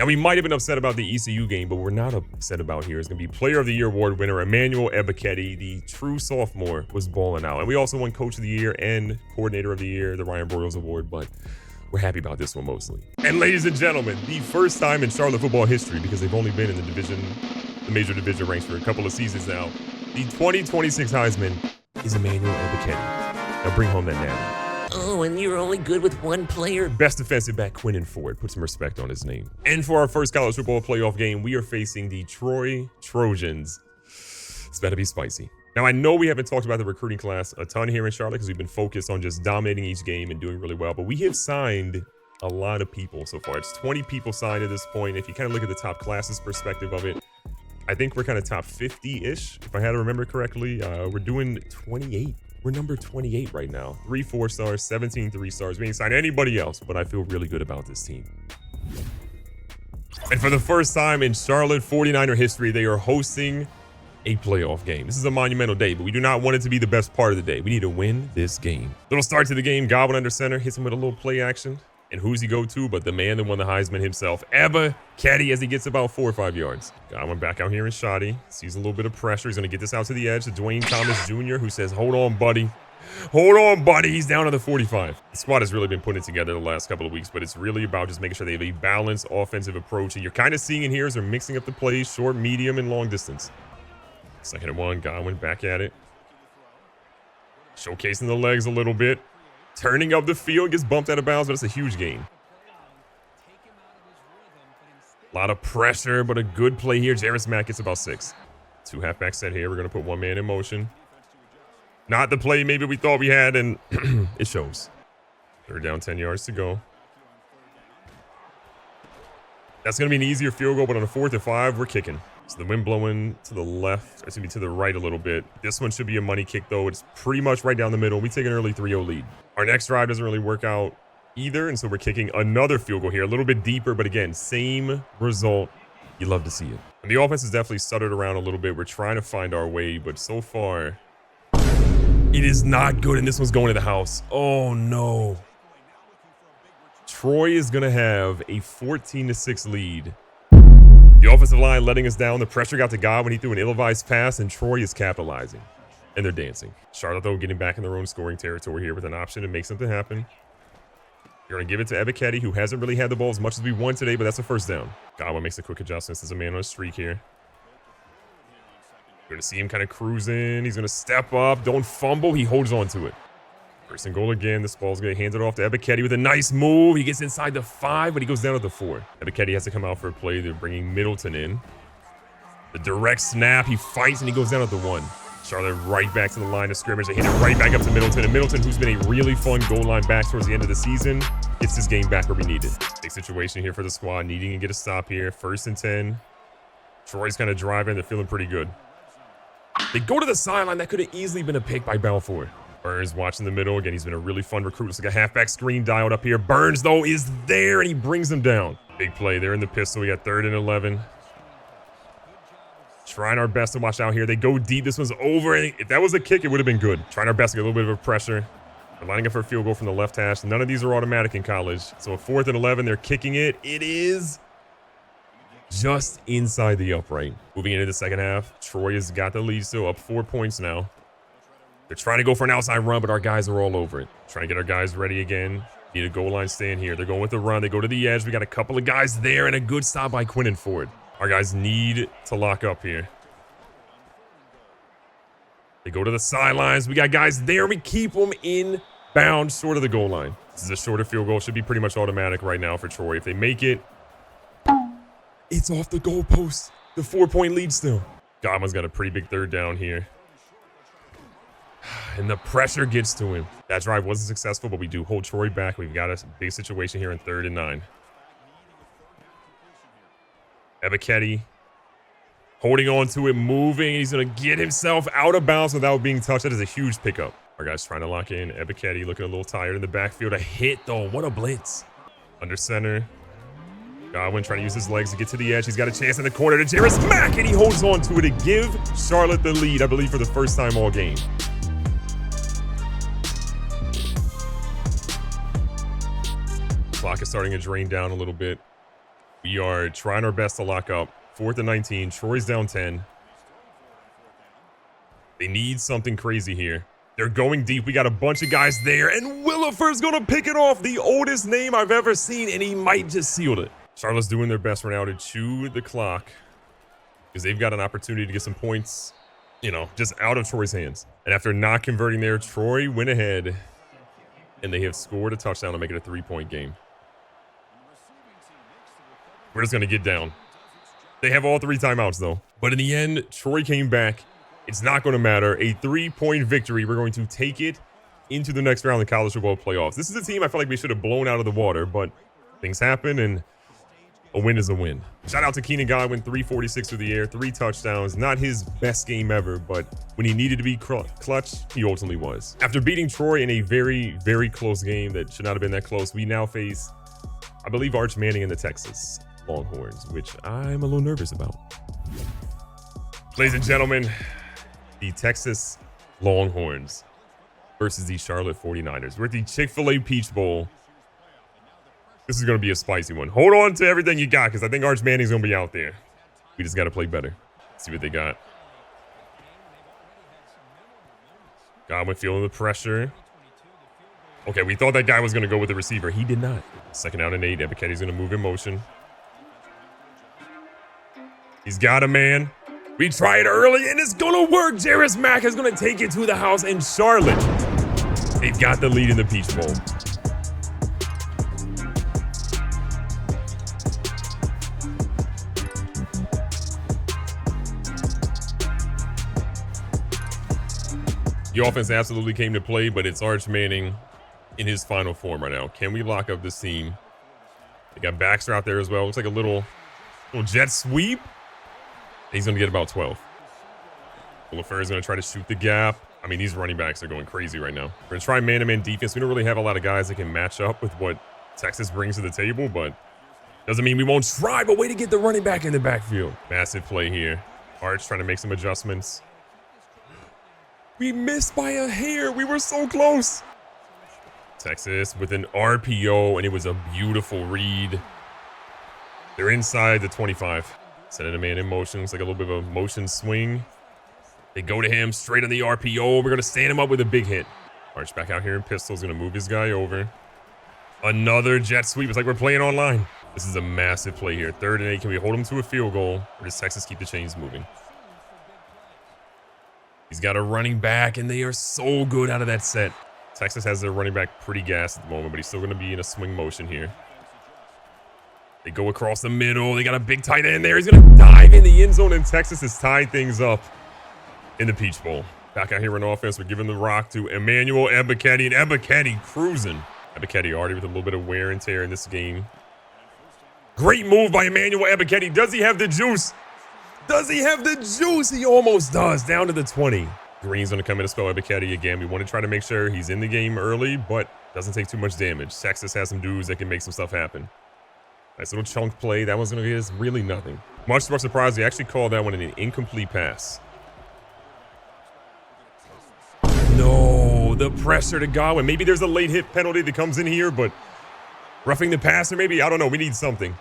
Now, we might have been upset about the ECU game, but we're not upset about here. It's going to be Player of the Year award winner Emmanuel Ebiketie, the true sophomore, was balling out. And we also won Coach of the Year and Coordinator of the Year, the Ryan Broyles Award, but we're happy about this one mostly. And ladies and gentlemen, the first time in Charlotte football history, because they've only been in the major division ranks for a couple of seasons now, the 2026 Heisman is Emmanuel Ebiketie. Now bring home that natty. Oh, and you're only good with one player? Best defensive back Quinnen Ford. Put some respect on his name. And for our first college football playoff game, we are facing the Troy Trojans. It's about to be spicy. Now, I know we haven't talked about the recruiting class a ton here in Charlotte because we've been focused on just dominating each game and doing really well, but we have signed a lot of people so far. It's 20 people signed at this point. If you kind of look at the top classes perspective of it, I think we're kind of top 50-ish, if I had to remember correctly. We're doing 28. We're number 28 right now. 3 4-stars, 17 3-stars. We ain't signed anybody else, but I feel really good about this team. And for the first time in Charlotte 49er history, they are hosting a playoff game. This is a monumental day, but we do not want it to be the best part of the day. We need to win this game. Little start to the game. Godwin under center. Hits him with a little play action. And who's he go to but the man that won the Heisman himself, Ebiketie, as he gets about 4 or 5 yards. Godwin back out here in shoddy. Sees a little bit of pressure. He's going to get this out to the edge to Dwayne Thomas Jr., who says, hold on, buddy. Hold on, buddy. He's down to the 45. The squad has really been putting it together the last couple of weeks, but it's really about just making sure they have a balanced offensive approach. And you're kind of seeing it here as they're mixing up the plays, short, medium, and long distance. 2nd and 1, Godwin back at it. Showcasing the legs a little bit. Turning up the field, gets bumped out of bounds, but it's a huge gain. A lot of pressure, but a good play here. Jarvis Mack gets about 6. 2 halfback set here. We're going to put 1 man in motion. Not the play maybe we thought we had, and it shows. 3rd down, 10 yards to go. That's going to be an easier field goal, but on a 4th and 5, we're kicking. So the wind blowing to the left, excuse me, to the right a little bit. This one should be a money kick, though. It's pretty much right down the middle. We take an early 3-0 lead. Our next drive doesn't really work out either, and so we're kicking another field goal here. A little bit deeper, but again, same result. You love to see it. And the offense has definitely stuttered around a little bit. We're trying to find our way, but so far, it is not good, and this one's going to the house. Oh, no. Troy is going to have a 14-6 lead. The offensive line letting us down. The pressure got to God when he threw an ill-advised pass, and Troy is capitalizing. And they're dancing. Charlotte, though, getting back in their own scoring territory here with an option to make something happen. You're going to give it to Ebiketie, who hasn't really had the ball as much as we won today, but that's a 1st down. Godwin makes a quick adjustment. There's a man on a streak here. You're going to see him kind of cruising. He's going to step up. Don't fumble. He holds on to it. 1st and goal again. This ball's going to hand it off to Ebiketie with a nice move. He gets inside the 5, but he goes down at the 4. Ebiketie has to come out for a play. They're bringing Middleton in. The direct snap. He fights, and he goes down at the 1. Charlotte right back to the line of scrimmage. They hand it right back up to Middleton. And Middleton, who's been a really fun goal line back towards the end of the season, gets this game back where we need it. Big situation here for the squad, needing to get a stop here. 1st and 10. Troy's kind of driving. They're feeling pretty good. They go to the sideline. That could have easily been a pick by Balfour. Burns watching the middle. Again, he's been a really fun recruit. It's like a halfback screen dialed up here. Burns, though, is there, and he brings him down. Big play there in the pistol. We got 3rd and 11. Trying our best to watch out here. They go deep. This one's over. And if that was a kick, it would have been good. Trying our best to get a little bit of pressure. They're lining up for a field goal from the left hash. None of these are automatic in college. So a 4th and 11, they're kicking it. It is just inside the upright. Moving into the 2nd half, Troy has got the lead still, up 4 points now. They're trying to go for an outside run, but our guys are all over it. Trying to get our guys ready again. Need a goal line stand here. They're going with the run. They go to the edge. We got a couple of guys there and a good stop by Quinnen Ford. Our guys need to lock up here. They go to the sidelines. We got guys there. We keep them in bounds short of the goal line. This is a shorter field goal. Should be pretty much automatic right now for Troy. If they make it, it's off the goalpost. The 4-point lead still. Godwin's got a pretty big 3rd down here. And the pressure gets to him. That drive wasn't successful, but we do hold Troy back. We've got a big situation here in 3rd and 9. Ebiketie holding on to it, moving. He's going to get himself out of bounds without being touched. That is a huge pickup. Our guys trying to lock in. Ebiketie looking a little tired in the backfield. A hit, though. What a blitz. Under center. Godwin trying to use his legs to get to the edge. He's got a chance in the corner to Jarvis Mack, and he holds on to it to give Charlotte the lead, I believe, for the first time all game. Clock is starting to drain down a little bit. We are trying our best to lock up. 4th and 19. Troy's down 10. They need something crazy here. They're going deep. We got a bunch of guys there, and Williford's going to pick it off. The oldest name I've ever seen, and he might just seal it. Charlotte's doing their best right now to chew the clock because they've got an opportunity to get some points, you know, just out of Troy's hands. And after not converting there, Troy went ahead, and they have scored a touchdown to make it a 3-point game. We're just going to get down. They have all 3 timeouts, though. But in the end, Troy came back. It's not going to matter. A 3-point victory. We're going to take it into the next round of the college football playoffs. This is a team I feel like we should have blown out of the water, but things happen, and a win is a win. Shout out to Keenan Godwin, 346 through the air, 3 touchdowns. Not his best game ever, but when he needed to be clutch, he ultimately was. After beating Troy in a very, very close game that should not have been that close, we now face, I believe, Arch Manning and the Texas Longhorns, which I'm a little nervous about. Ladies and gentlemen, the Texas Longhorns versus the Charlotte 49ers. We're at the Chick-fil-A Peach Bowl. This is going to be a spicy one. Hold on to everything you got because I think Arch Manning's going to be out there. We just got to play better. Let's see what they got. Godwin feeling the pressure. Okay, we thought that guy was going to go with the receiver. He did not. 2nd out and 8. Ebiketti's going to move in motion. He's got a man. We try it early, and it's going to work. Jarris Mack is going to take it to the house, and Charlotte, they've got the lead in the Peach Bowl. The offense absolutely came to play, but it's Arch Manning in his final form right now. Can we lock up this team? They got Baxter out there as well. Looks like a little jet sweep. He's going to get about 12. Williford is going to try to shoot the gap. I mean, these running backs are going crazy right now. We're going to try man-to-man defense. We don't really have a lot of guys that can match up with what Texas brings to the table, but doesn't mean we won't try. But way to get the running back in the backfield. Massive play here. Arch trying to make some adjustments. We missed by a hair. We were so close. Texas with an RPO, and it was a beautiful read. They're inside the 25. Sending a man in motion. Looks like a little bit of a motion swing. They go to him straight on the RPO. We're going to stand him up with a big hit. Arch back out here in pistol. He's going to move his guy over. Another jet sweep. It's like we're playing online. This is a massive play here. 3rd and 8. Can we hold him to a field goal? Or does Texas keep the chains moving? He's got a running back, and they are so good out of that set. Texas has their running back pretty gassed at the moment, but he's still going to be in a swing motion here. They go across the middle. They got a big tight end there. He's going to dive in the end zone, and Texas has tied things up in the Peach Bowl. Back out here on offense, we're giving the rock to Emmanuel Ebiketie, and Ebiketie cruising. Ebiketie already with a little bit of wear and tear in this game. Great move by Emmanuel Ebiketie. Does he have the juice? Does he have the juice? He almost does. Down to the 20. Green's going to come in and spell Ebiketie again. We want to try to make sure he's in the game early, but doesn't take too much damage. Texas has some dudes that can make some stuff happen. Nice little chunk play. That one's going to get us really nothing. Much more surprised, he actually called that one an incomplete pass. No, the pressure to Godwin. Maybe there's a late hit penalty that comes in here, but roughing the passer, maybe? I don't know. We need something.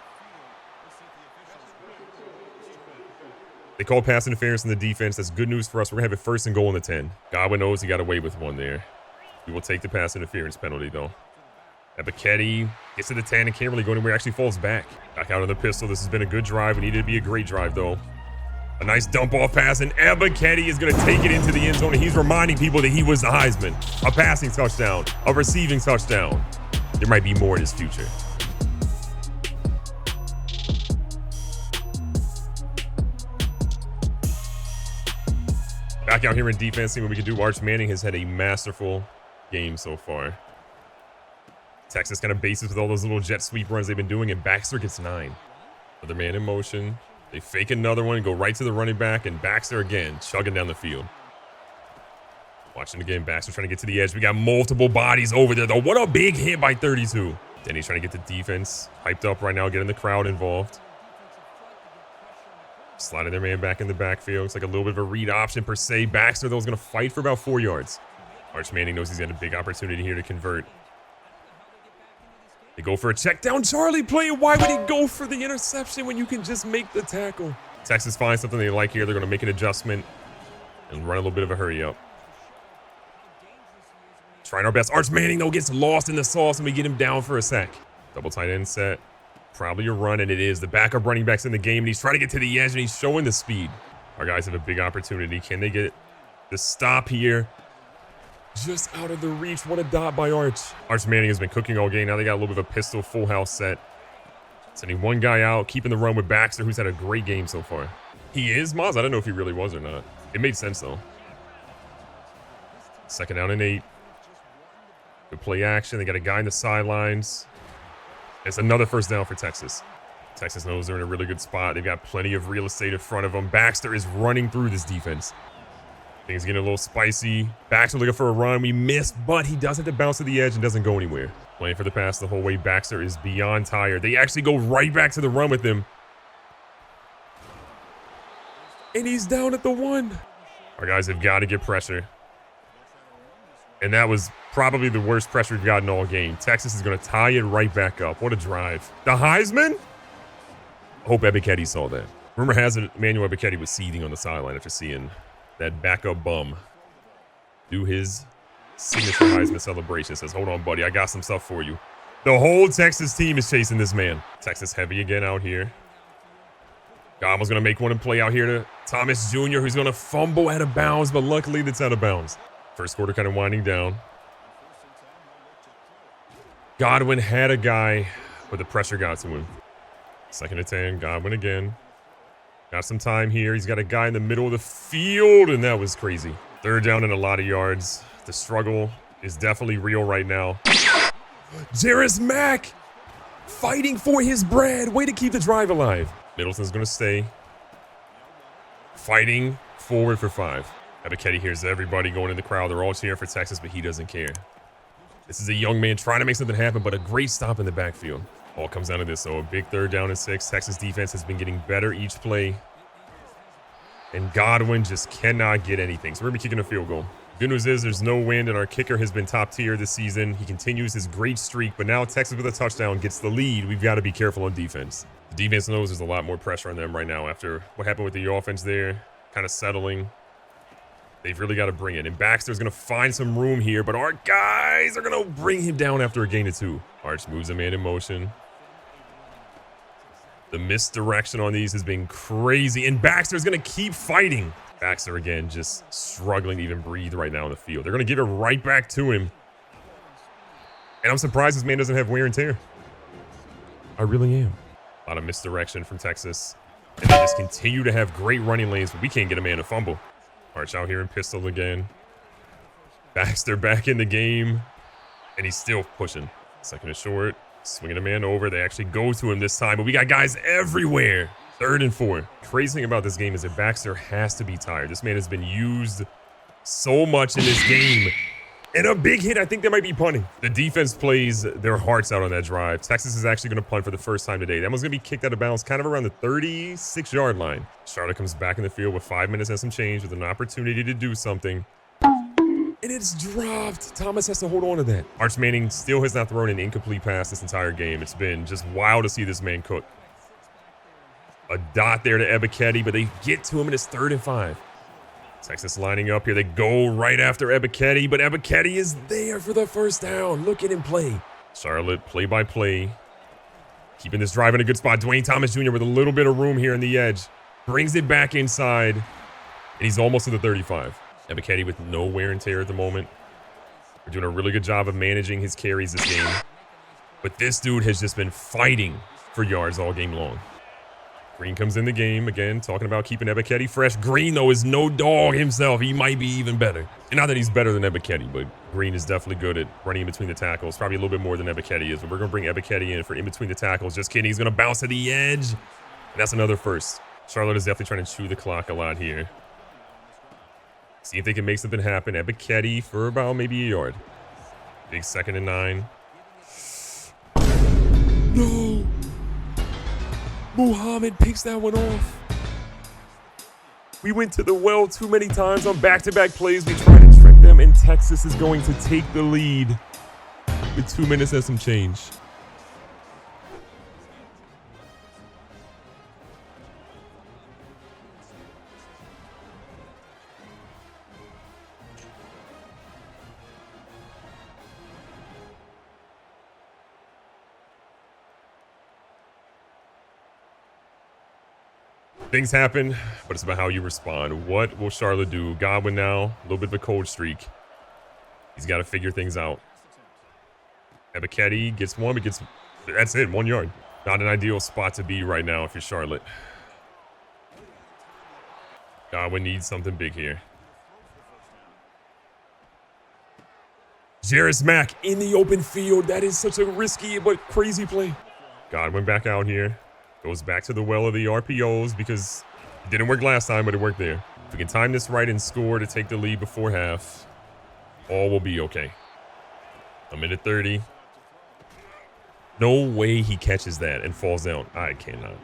They called pass interference in the defense. That's good news for us. We're going to have it 1st and goal on the 10. Godwin knows he got away with one there. We will take the pass interference penalty, though. Ebiketie gets to the 10 and can't really go anywhere. Actually falls back. Back out of the pistol. This has been a good drive. We needed to be a great drive, though. A nice dump-off pass, and Ebiketie is going to take it into the end zone, and he's reminding people that he was the Heisman. A passing touchdown. A receiving touchdown. There might be more in his future. Back out here in defense, seeing what we can do. Arch Manning has had a masterful game so far. Texas kind of bases with all those little jet sweep runs they've been doing, and Baxter gets 9. Another man in motion. They fake another one and go right to the running back, and Baxter again chugging down the field. Watching again, Baxter trying to get to the edge. We got multiple bodies over there, though. What a big hit by 32. Denny's trying to get the defense hyped up right now, getting the crowd involved. Sliding their man back in the backfield. It's like a little bit of a read option per se. Baxter, though, is going to fight for about 4 yards. Arch Manning knows he's got a big opportunity here to convert. They go for a check down. Charlie play it. Why would he go for the interception when you can just make the tackle? Texas finds something they like here. They're going to make an adjustment and run a little bit of a hurry up. Trying our best. Arch Manning, though, gets lost in the sauce, and we get him down for a sack. Double tight end set. Probably a run, and it is. The backup running back's in the game, and he's trying to get to the edge, and he's showing the speed. Our guys have a big opportunity. Can they get the stop here? Just out of the reach. What a dot by Arch. Arch Manning has been cooking all game. Now they got a little bit of a pistol full house set. Sending one guy out, keeping the run with Baxter, who's had a great game so far. He is, Maz? I don't know if he really was or not. It made sense, though. Second down and 8. Good play action. They got a guy in the sidelines. It's another first down for Texas. Texas knows they're in a really good spot. They've got plenty of real estate in front of them. Baxter is running through this defense. Things getting a little spicy. Baxter looking for a run. We missed, but he does have to bounce to the edge and doesn't go anywhere. Playing for the pass the whole way. Baxter is beyond tired. They actually go right back to the run with him. And he's down at the 1. Our guys have got to get pressure. And that was probably the worst pressure we've gotten all game. Texas is going to tie it right back up. What a drive. The Heisman? I hope Ebiketie saw that. Rumor has it Emmanuel Ebiketie was seething on the sideline after seeing that backup bum do his signature Heisman celebration. Says, hold on, buddy. I got some stuff for you. The whole Texas team is chasing this man. Texas heavy again out here. Goble's going to make one and play out here to Thomas Jr., who's going to fumble out of bounds, but luckily that's out of bounds. First quarter kind of winding down. Godwin had a guy, but the pressure got to him. Second and 10, Godwin again. Got some time here. He's got a guy in the middle of the field, and that was crazy. Third down and a lot of yards. The struggle is definitely real right now. Jarris Mack fighting for his bread. Way to keep the drive alive. Middleton's going to stay. Fighting forward for 5. Ebiketie hears everybody going in the crowd. They're all cheering for Texas, but he doesn't care. This is a young man trying to make something happen, but a great stop in the backfield. All comes down to this, so a big third down and 6. Texas defense has been getting better each play. And Godwin just cannot get anything. So we're going to be kicking a field goal. Good news is there's no wind, and our kicker has been top tier this season. He continues his great streak, but now Texas with a touchdown gets the lead. We've got to be careful on defense. The defense knows there's a lot more pressure on them right now after what happened with the offense there, kind of settling. They've really got to bring it. And Baxter's going to find some room here, but our guys are going to bring him down after a gain of 2. Arch moves a man in motion. The misdirection on these has been crazy, and Baxter's going to keep fighting. Baxter, again, just struggling to even breathe right now in the field. They're going to give it right back to him. And I'm surprised this man doesn't have wear and tear. I really am. A lot of misdirection from Texas. And they just continue to have great running lanes, but we can't get a man to fumble. Arch out here in pistol again. Baxter back in the game. And he's still pushing. Second and short. Swinging a man over. They actually go to him this time, but we got guys everywhere. 3rd and 4. Crazy thing about this game is that Baxter has to be tired. This man has been used so much in this game. And a big hit, I think they might be punting. The defense plays their hearts out on that drive. Texas is actually going to punt for the first time today. That one's going to be kicked out of bounds kind of around the 36-yard line. Charlotte comes back in the field with 5 minutes and some change with an opportunity to do something. And it's dropped. Thomas has to hold on to that. Arch Manning still has not thrown an incomplete pass this entire game. It's been just wild to see this man cook. A dot there to Ebiketie, but they get to him and it's 3rd and 5. Texas lining up here. They go right after Ebiketie, but Ebiketie is there for the first down. Look at him play. Charlotte, play-by-play. Keeping this drive in a good spot. Dwayne Thomas Jr. with a little bit of room here on the edge. Brings it back inside, and he's almost to the 35. Ebiketie with no wear and tear at the moment. We're doing a really good job of managing his carries this game. But this dude has just been fighting for yards all game long. Green comes in the game, again, talking about keeping Ebiketie fresh. Green, though, is no dog himself. He might be even better. And not that he's better than Ebiketie, but Green is definitely good at running in between the tackles. Probably a little bit more than Ebiketie is, but we're going to bring Ebiketie in for in between the tackles. Just kidding. He's going to bounce to the edge. And that's another first. Charlotte is definitely trying to chew the clock a lot here. See if they can make something happen. Ebiketie for about maybe a yard. Big 2nd and 9. No! Muhammad picks that one off. We went to the well too many times on back-to-back plays. We tried to trick them, and Texas is going to take the lead with 2 minutes and some change. Things happen, but it's about how you respond. What will Charlotte do? Godwin now, a little bit of a cold streak. He's got to figure things out. Ebiketie gets one, but that's it, 1 yard. Not an ideal spot to be right now if you're Charlotte. Godwin needs something big here. Jarris Mack in the open field. That is such a risky but crazy play. Godwin back out here. Goes back to the well of the RPOs because it didn't work last time, but it worked there. If we can time this right and score to take the lead before half, all will be okay. 1:30. No way he catches that and falls down. I cannot.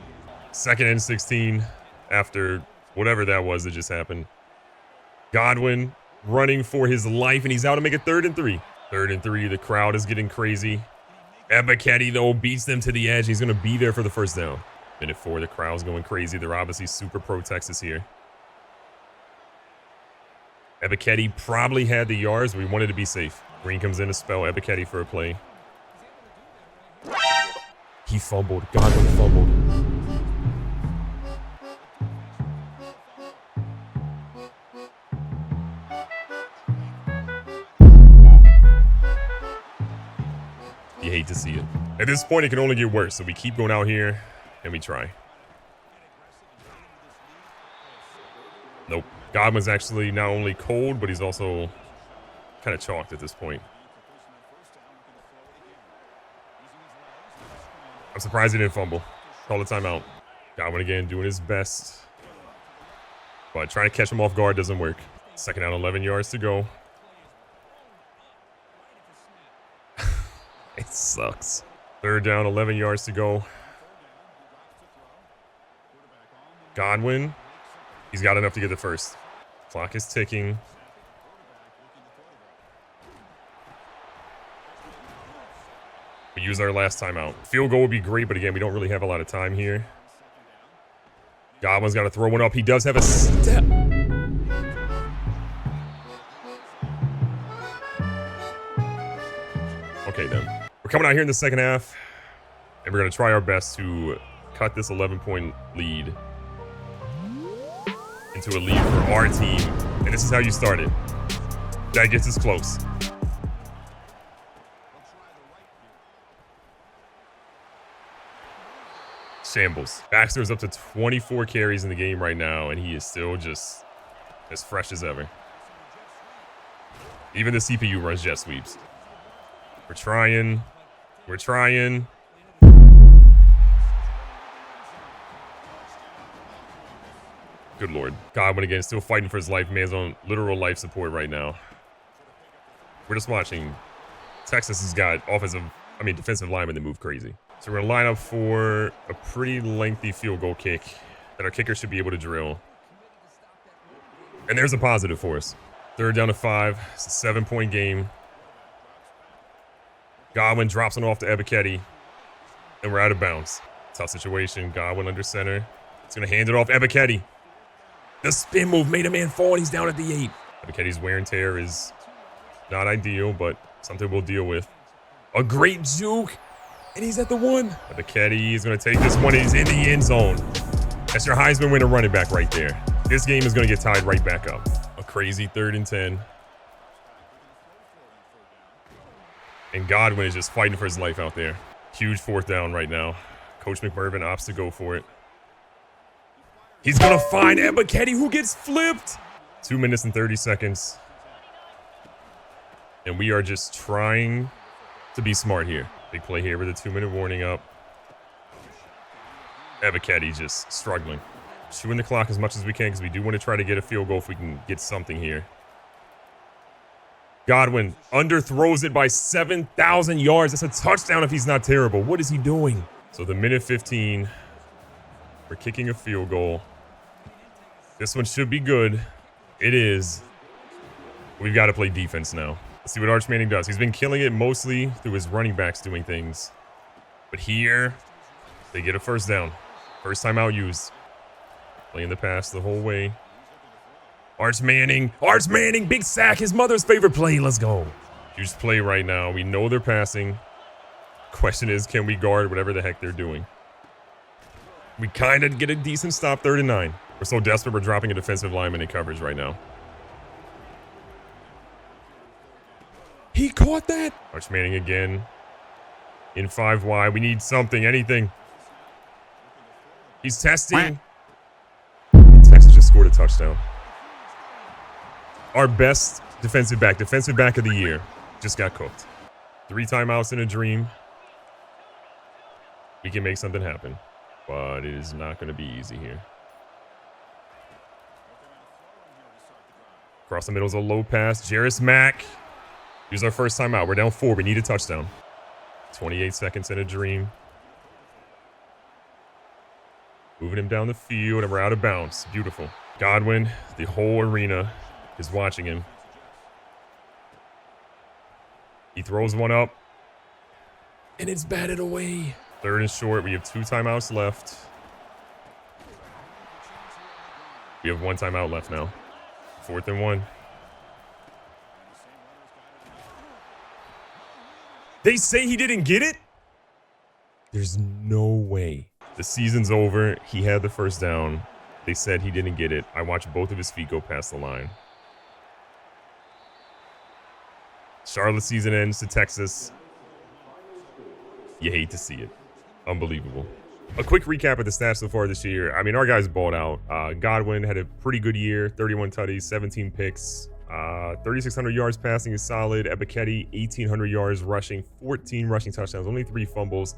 2nd and 16 after whatever that was that just happened. Godwin running for his life, and he's out to make it 3rd and 3. 3rd and 3. The crowd is getting crazy. Ebiketie, though, beats them to the edge. He's going to be there for the first down. 1:04. The crowd's going crazy. They're obviously super pro Texas here. Ebiketie probably had the yards. We wanted to be safe. Green comes in to spell Ebiketie for a play. He fumbled. Godwin fumbled. You hate to see it. At this point, it can only get worse, so we keep going out here, and we try. Nope. Godwin's actually not only cold, but he's also kind of chalked at this point. I'm surprised he didn't fumble. Call the timeout. Godwin again doing his best, but trying to catch him off guard doesn't work. 2nd down, 11 yards to go. It sucks. 3rd down, 11 yards to go. Godwin, he's got enough to get the first. Clock is ticking. We used our last timeout. Field goal would be great, but again, we don't really have a lot of time here. Godwin's got to throw one up. He does have a step. Okay, then. We're coming out here in the 2nd half, and we're going to try our best to cut this 11-point lead into a lead for our team. And this is how you start it. That gets us close. Shambles. Baxter's up to 24 carries in the game right now, and he is still just as fresh as ever. Even the CPU runs jet sweeps. We're trying. We're trying. Good Lord. Godwin again, still fighting for his life. Man's on literal life support right now. We're just watching. Texas has got defensive linemen that move crazy. So we're going to line up for a pretty lengthy field goal kick that our kicker should be able to drill. And there's a positive for us. 3rd down to 5. It's a 7-point game. Godwin drops it off to Ebiketie, and we're out of bounds. Tough situation. Godwin under center. He's going to hand it off Ebiketie. The spin move made a man fall, and he's down at the 8. Ebiketie's wear and tear is not ideal, but something we'll deal with. A great juke, and he's at the 1. Ebiketie is going to take this one. He's in the end zone. That's your Heisman winner running back right there. This game is going to get tied right back up. A crazy 3rd and 10. And Godwin is just fighting for his life out there. Huge 4th down right now. Coach McMurvin opts to go for it. He's going to find Ebiketie, who gets flipped. 2 minutes and 30 seconds. And we are just trying to be smart here. Big play here with a 2-minute warning up. Ebiketie just struggling. Chewing the clock as much as we can because we do want to try to get a field goal if we can get something here. Godwin underthrows it by 7,000 yards. That's a touchdown if he's not terrible. What is he doing? So the 1:15, we're kicking a field goal. This one should be good. It is. We've got to play defense now. Let's see what Arch Manning does. He's been killing it mostly through his running backs doing things. But here, they get a 1st down. First time out used. Playing the pass the whole way. Arch Manning, big sack, his mother's favorite play. Let's go. Huge play right now. We know they're passing. Question is, can we guard whatever the heck they're doing? We kind of get a decent stop, 3rd and 9. We're so desperate, we're dropping a defensive lineman in coverage right now. He caught that. Arch Manning again. In 5 wide. We need something, anything. He's testing. Texas just scored a touchdown. Our best defensive back of the year, just got cooked. 3 timeouts in a dream. We can make something happen, but it is not going to be easy here. Across the middle is a low pass. Jarris Mack. Here's our first timeout. We're down 4. We need a touchdown. 28 seconds in a dream. Moving him down the field, and we're out of bounds. Beautiful. Godwin, the whole arena is watching him. He throws one up, and it's batted away. 3rd and short. We have 2 timeouts left. We have 1 timeout left now. 4th and 1. They say he didn't get it? There's no way. The season's over. He had the first down. They said he didn't get it. I watched both of his feet go past the line. Charlotte season ends to Texas. You hate to see it. Unbelievable. A quick recap of the stats so far this year. I mean, our guys balled out. Godwin had a pretty good year. 31 tutties, 17 picks. 3,600 yards passing is solid. Ebiketie, 1,800 yards rushing, 14 rushing touchdowns, only 3 fumbles.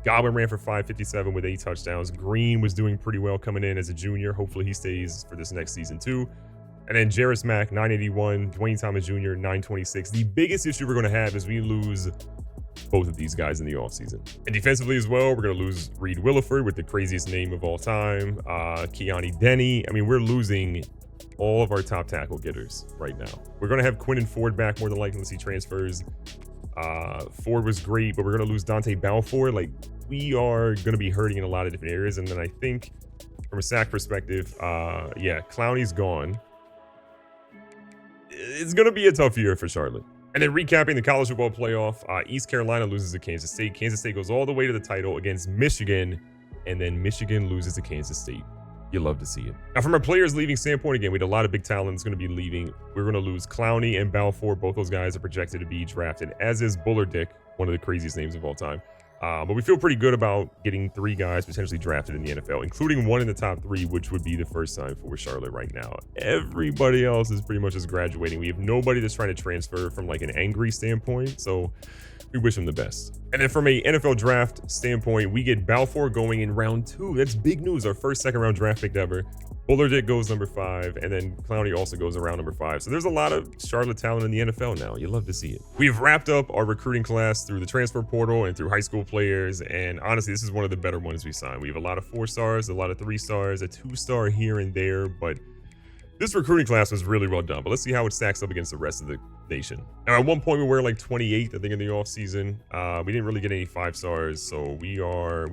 Godwin ran for 557 with 8 touchdowns. Green was doing pretty well coming in as a junior. Hopefully he stays for this next season too. And then Jarris Mack, 981. Dwayne Thomas Jr., 926. The biggest issue we're going to have is we lose both of these guys in the offseason. And defensively as well, we're going to lose Reed Williford with the craziest name of all time. Keani Denny. I mean, we're losing all of our top tackle getters right now. We're going to have Quinn and Ford back more than likely unless he transfers. Ford was great, but we're going to lose Dante Balfour. Like, we are going to be hurting in a lot of different areas. And then I think from a sack perspective, yeah, Clowney's gone. It's going to be a tough year for Charlotte. And then recapping the college football playoff, East Carolina loses to Kansas State. Kansas State goes all the way to the title against Michigan, and then Michigan loses to Kansas State. You love to see it. Now, from our players leaving standpoint, again, we had a lot of big talent that's going to be leaving. We're going to lose Clowney and Balfour. Both those guys are projected to be drafted, as is Bullerdick, one of the craziest names of all time. But we feel pretty good about getting 3 guys potentially drafted in the NFL, including 1 in the top 3, which would be the first time for Charlotte right now. Everybody else is pretty much just graduating. We have nobody that's trying to transfer from like an angry standpoint. So we wish him the best. And then from a NFL draft standpoint, we get Balfour going in round 2. That's big news. Our first second-round draft pick ever. Bullerdick goes number 5, and then Clowney also goes around number 5. So there's a lot of Charlotte talent in the NFL now. You love to see it. We've wrapped up our recruiting class through the transfer portal and through high school players. And honestly, this is one of the better ones we signed. We have a lot of 4 stars, a lot of 3 stars, a 2-star here and there, but this recruiting class was really well done, but let's see how it stacks up against the rest of the nation. Now, at one point, we were like 28th, I think, in the offseason. We didn't really get any 5 stars, so we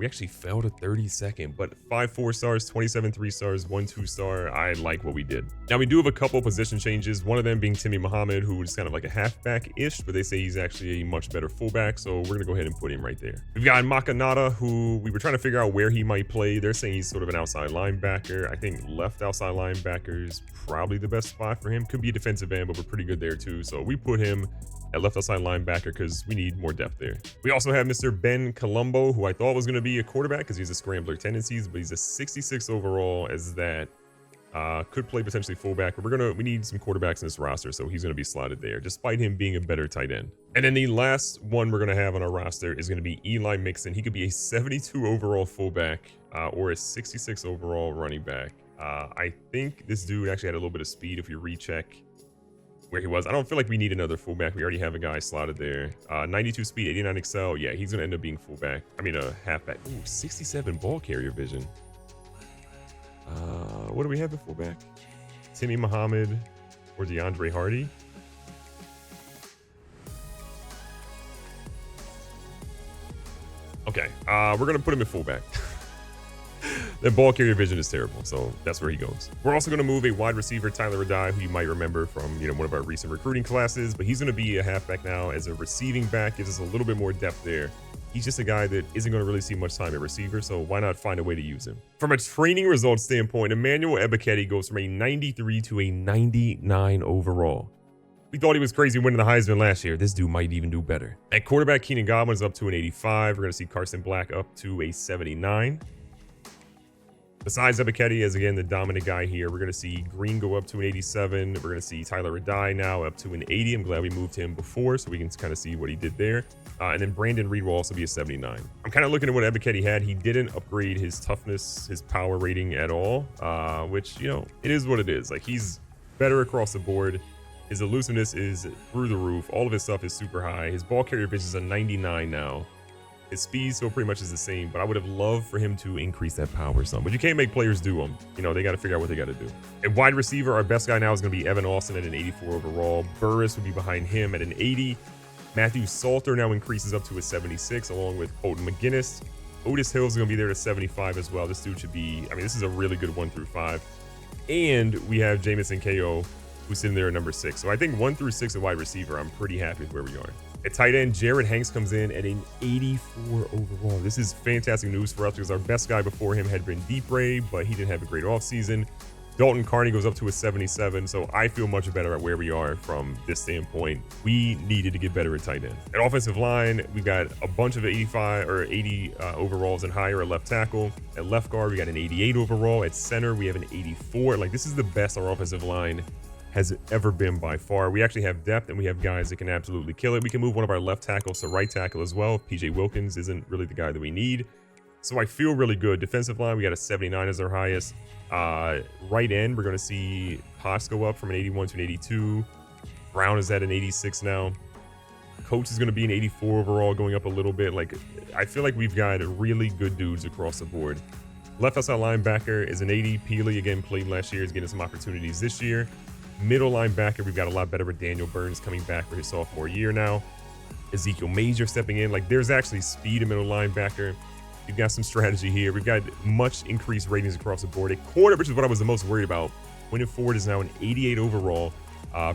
actually fell to 32nd, but 5 4 stars, 27 3 stars, 1 2-star. I like what we did. Now, we do have a couple position changes, one of them being Timmy Muhammad, who is kind of like a halfback-ish, but they say he's actually a much better fullback, so we're going to go ahead and put him right there. We've got Makanata, who we were trying to figure out where he might play. They're saying he's sort of an outside linebacker. I think left outside linebackers probably the best spot for him. Could be a defensive end, but we're pretty good there too. So we put him at left outside linebacker because we need more depth there. We also have Mr. Ben Colombo, who I thought was going to be a quarterback because he's a scrambler tendencies, but he's a 66 overall as that. Could play potentially fullback, but we need some quarterbacks in this roster, so he's going to be slotted there, despite him being a better tight end. And then the last one we're going to have on our roster is going to be Eli Mixon. He could be a 72 overall fullback or a 66 overall running back. I think this dude actually had a little bit of speed if you recheck where he was. I don't feel like we need another fullback. We already have a guy slotted there. 92 speed, 89 excel. Yeah, he's going to end up being fullback. I mean, a halfback. Ooh, 67 ball carrier vision. What do we have at fullback? Timmy Muhammad or DeAndre Hardy? Okay, we're going to put him at fullback. That ball carrier vision is terrible, so that's where he goes. We're also going to move a wide receiver, Tyler Adai, who you might remember from one of our recent recruiting classes, but he's going to be a halfback now as a receiving back. Gives us a little bit more depth there. he's just a guy that isn't going to really see much time at receiver, so why not find a way to use him? From a training results standpoint, Emmanuel Ebiketie goes from a 93 to a 99 overall. We thought he was crazy winning the Heisman last year. This dude might even do better. At quarterback, Keenan Godwin's up to an 85. We're going to see Carson Black up to a 79. Besides Ebiketie as, again, the dominant guy here, we're going to see Green go up to an 87. We're going to see Tyler Radai now up to an 80. I'm glad we moved him before so we can kind of see what he did there. And then Brandon Reed will also be a 79. I'm kind of looking at what Ebiketie had. He didn't upgrade his toughness, his power rating at all, which, you know, it is what it is. Like, he's better across the board. His elusiveness is through the roof. All of his stuff is super high. His ball carrier pitch is a 99 now. His speed still pretty much is the same, but I would have loved for him to increase that power some. But you can't make players do them. You know, they got to figure out what they got to do. At wide receiver, our best guy now is going to be Evan Austin at an 84 overall. Burris would be behind him at an 80. Matthew Salter now increases up to a 76, along with Colton McGinnis. Otis Hill's going to be there to 75 as well. This dude should be, I mean, this is a really good 1 through 5. And we have Jamison Ko, who's sitting there at number 6. So I think 1 through 6 at wide receiver, I'm pretty happy with where we are. At tight end, Jared Hanks comes in at an 84 overall. This is fantastic news for us because our best guy before him had been Deep Ray, but he didn't have a great offseason. Dalton Carney goes up to a 77, so I feel much better at where we are from this standpoint. We needed to get better at tight end. At offensive line, we got a bunch of 85 or 80 overalls and higher at left tackle. At left guard, we got an 88 overall. At center, we have an 84. Like, this is the best our offensive line has ever been by far. We actually have depth and we have guys that can absolutely kill it. We can move one of our left tackles to right tackle as well. PJ Wilkins isn't really the guy that we need. So I feel really good. Defensive line, we got a 79 as our highest. Right end, we're going to see Potts go up from an 81 to an 82. Brown is at an 86 now. Coach is going to be an 84 overall, going up a little bit. Like, I feel like we've got really good dudes across the board. Left outside linebacker is an 80. Peely, again, played last year, is getting some opportunities this year. Middle linebacker, we've got a lot better with Daniel Burns coming back for his sophomore year now. Ezekiel Major stepping in. Like, there's actually speed in middle linebacker. We've got some strategy here. We've got much increased ratings across the board. At corner, which is what I was the most worried about. Wyndham Ford is now an 88 overall.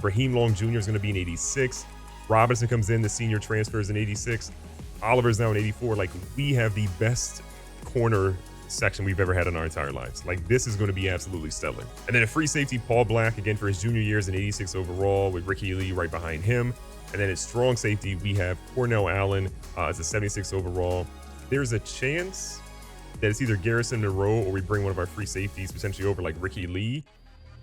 Raheem Long Jr. is going to be an 86. Robinson comes in, the senior transfer is an 86. Oliver's now an 84. Like, we have the best corner section we've ever had in our entire lives. Like, this is going to be absolutely stellar. And then a free safety, Paul Black, again for his junior year, is an 86 overall with Ricky Lee right behind him. And then at strong safety, we have Cornell Allen as a 76 overall. There's a chance that it's either Garrison Monroe or we bring one of our free safeties potentially over, like Ricky Lee.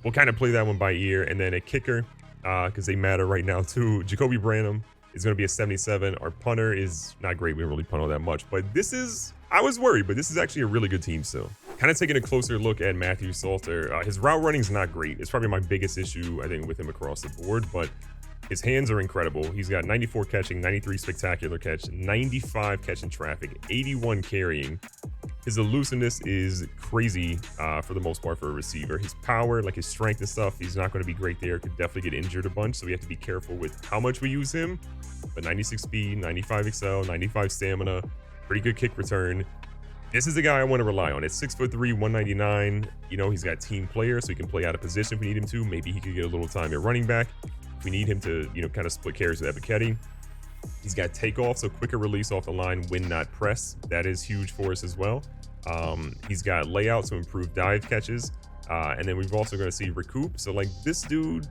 We'll kind of play that one by ear. And then a kicker, because they matter right now too, Jacoby Branham is going to be a 77. Our punter is not great. We don't really punt all that much. But this is, I was worried, but this is actually a really good team still. Kind of taking a closer look at Matthew Salter. His route running is not great. It's probably my biggest issue, I think, with him across the board. But his hands are incredible. He's got 94 catching, 93 spectacular catch, 95 catching traffic, 81 carrying. His elusiveness is crazy for the most part for a receiver. His power, like his strength and stuff, he's not going to be great there. Could definitely get injured a bunch, so we have to be careful with how much we use him. But 96 speed, 95 excel, 95 stamina, pretty good kick return. This is the guy I want to rely on. At 6'3", 199, you know, he's got team player, so he can play out of position if we need him to. Maybe he could get a little time at running back. If we need him to, you know, kind of split carries with Ebiketie. He's got takeoff, so quicker release off the line when not press. That is huge for us as well. He's got layout to improve dive catches. And then we've also going to see recoup. So, like, this dude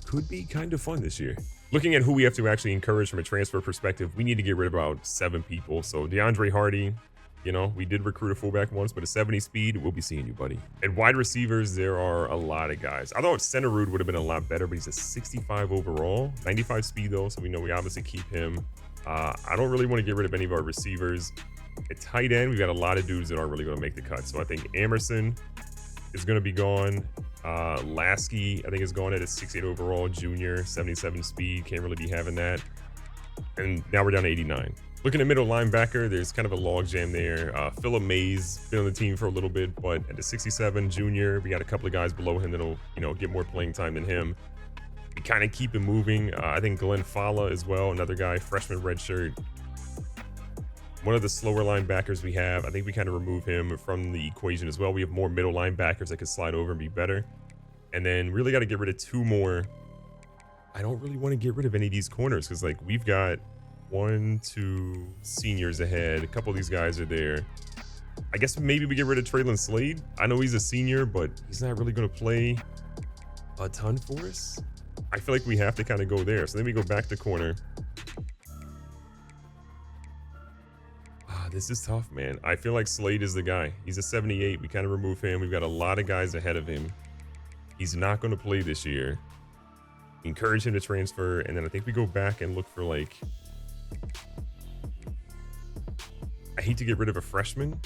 could be kind of fun this year. Looking at who we have to actually encourage from a transfer perspective, we need to get rid of about 7 people. So DeAndre Hardy, you know, we did recruit a fullback once, but a 70 speed, we'll be seeing you, buddy. At wide receivers, there are a lot of guys. I thought Centerud would have been a lot better, but he's a 65 overall, 95 speed though, so we know we obviously keep him. I don't really want to get rid of any of our receivers. At tight end, we've got a lot of dudes that aren't really going to make the cut. So I think Emerson is going to be gone. Lasky, I think, is gone at a 68 overall, junior, 77 speed. Can't really be having that. And now we're down to 89. Looking at middle linebacker, there's kind of a logjam there. Phillip Mays been on the team for a little bit, but at the 67 junior, we got a couple of guys below him that'll, you know, get more playing time than him. We kind of keep it moving. I think Glenn Falla as well, another guy, freshman redshirt. One of the slower linebackers we have, I think we kind of remove him from the equation as well. We have more middle linebackers that could slide over and be better. And then really got to get rid of 2 more. I don't really want to get rid of any of these corners because, like, we've got 1, 2 seniors ahead. A couple of these guys are there. I guess maybe we get rid of Traylon Slade. I know he's a senior, but he's not really going to play a ton for us. I feel like we have to kind of go there. So then we go back to corner. This is tough, man. I feel like Slade is the guy. He's a 78. We kind of remove him. We've got a lot of guys ahead of him. He's not going to play this year. Encourage him to transfer. And then I think we go back and look for like... I hate to get rid of a freshman.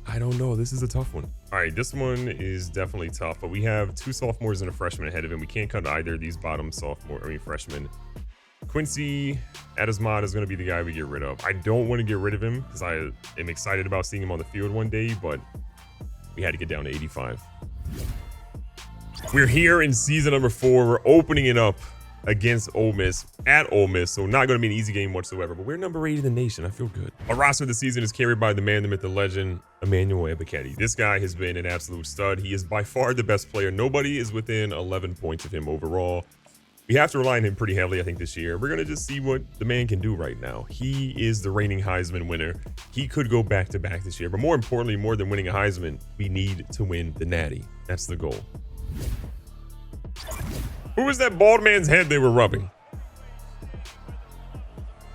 I don't know. This is a tough one. All right, this one is definitely tough, but we have 2 sophomores and a freshman ahead of him. We can't cut either of these bottom freshmen. Quincy Adesmad is going to be the guy we get rid of. I don't want to get rid of him because I am excited about seeing him on the field one day, but we had to get down to 85. We're here in season number 4. We're opening it up against Ole Miss at Ole Miss, so not going to be an easy game whatsoever, but we're number 8 in the nation. I feel good. Our roster this season is carried by the man, the myth, the legend, Emmanuel Ebiketie. This guy has been an absolute stud. He is by far the best player. Nobody is within 11 points of him overall. We have to rely on him pretty heavily, I think, this year. We're going to just see what the man can do right now. He is the reigning Heisman winner. He could go back-to-back this year, but more importantly, more than winning a Heisman, we need to win the Natty. That's the goal. Who was that bald man's head they were rubbing?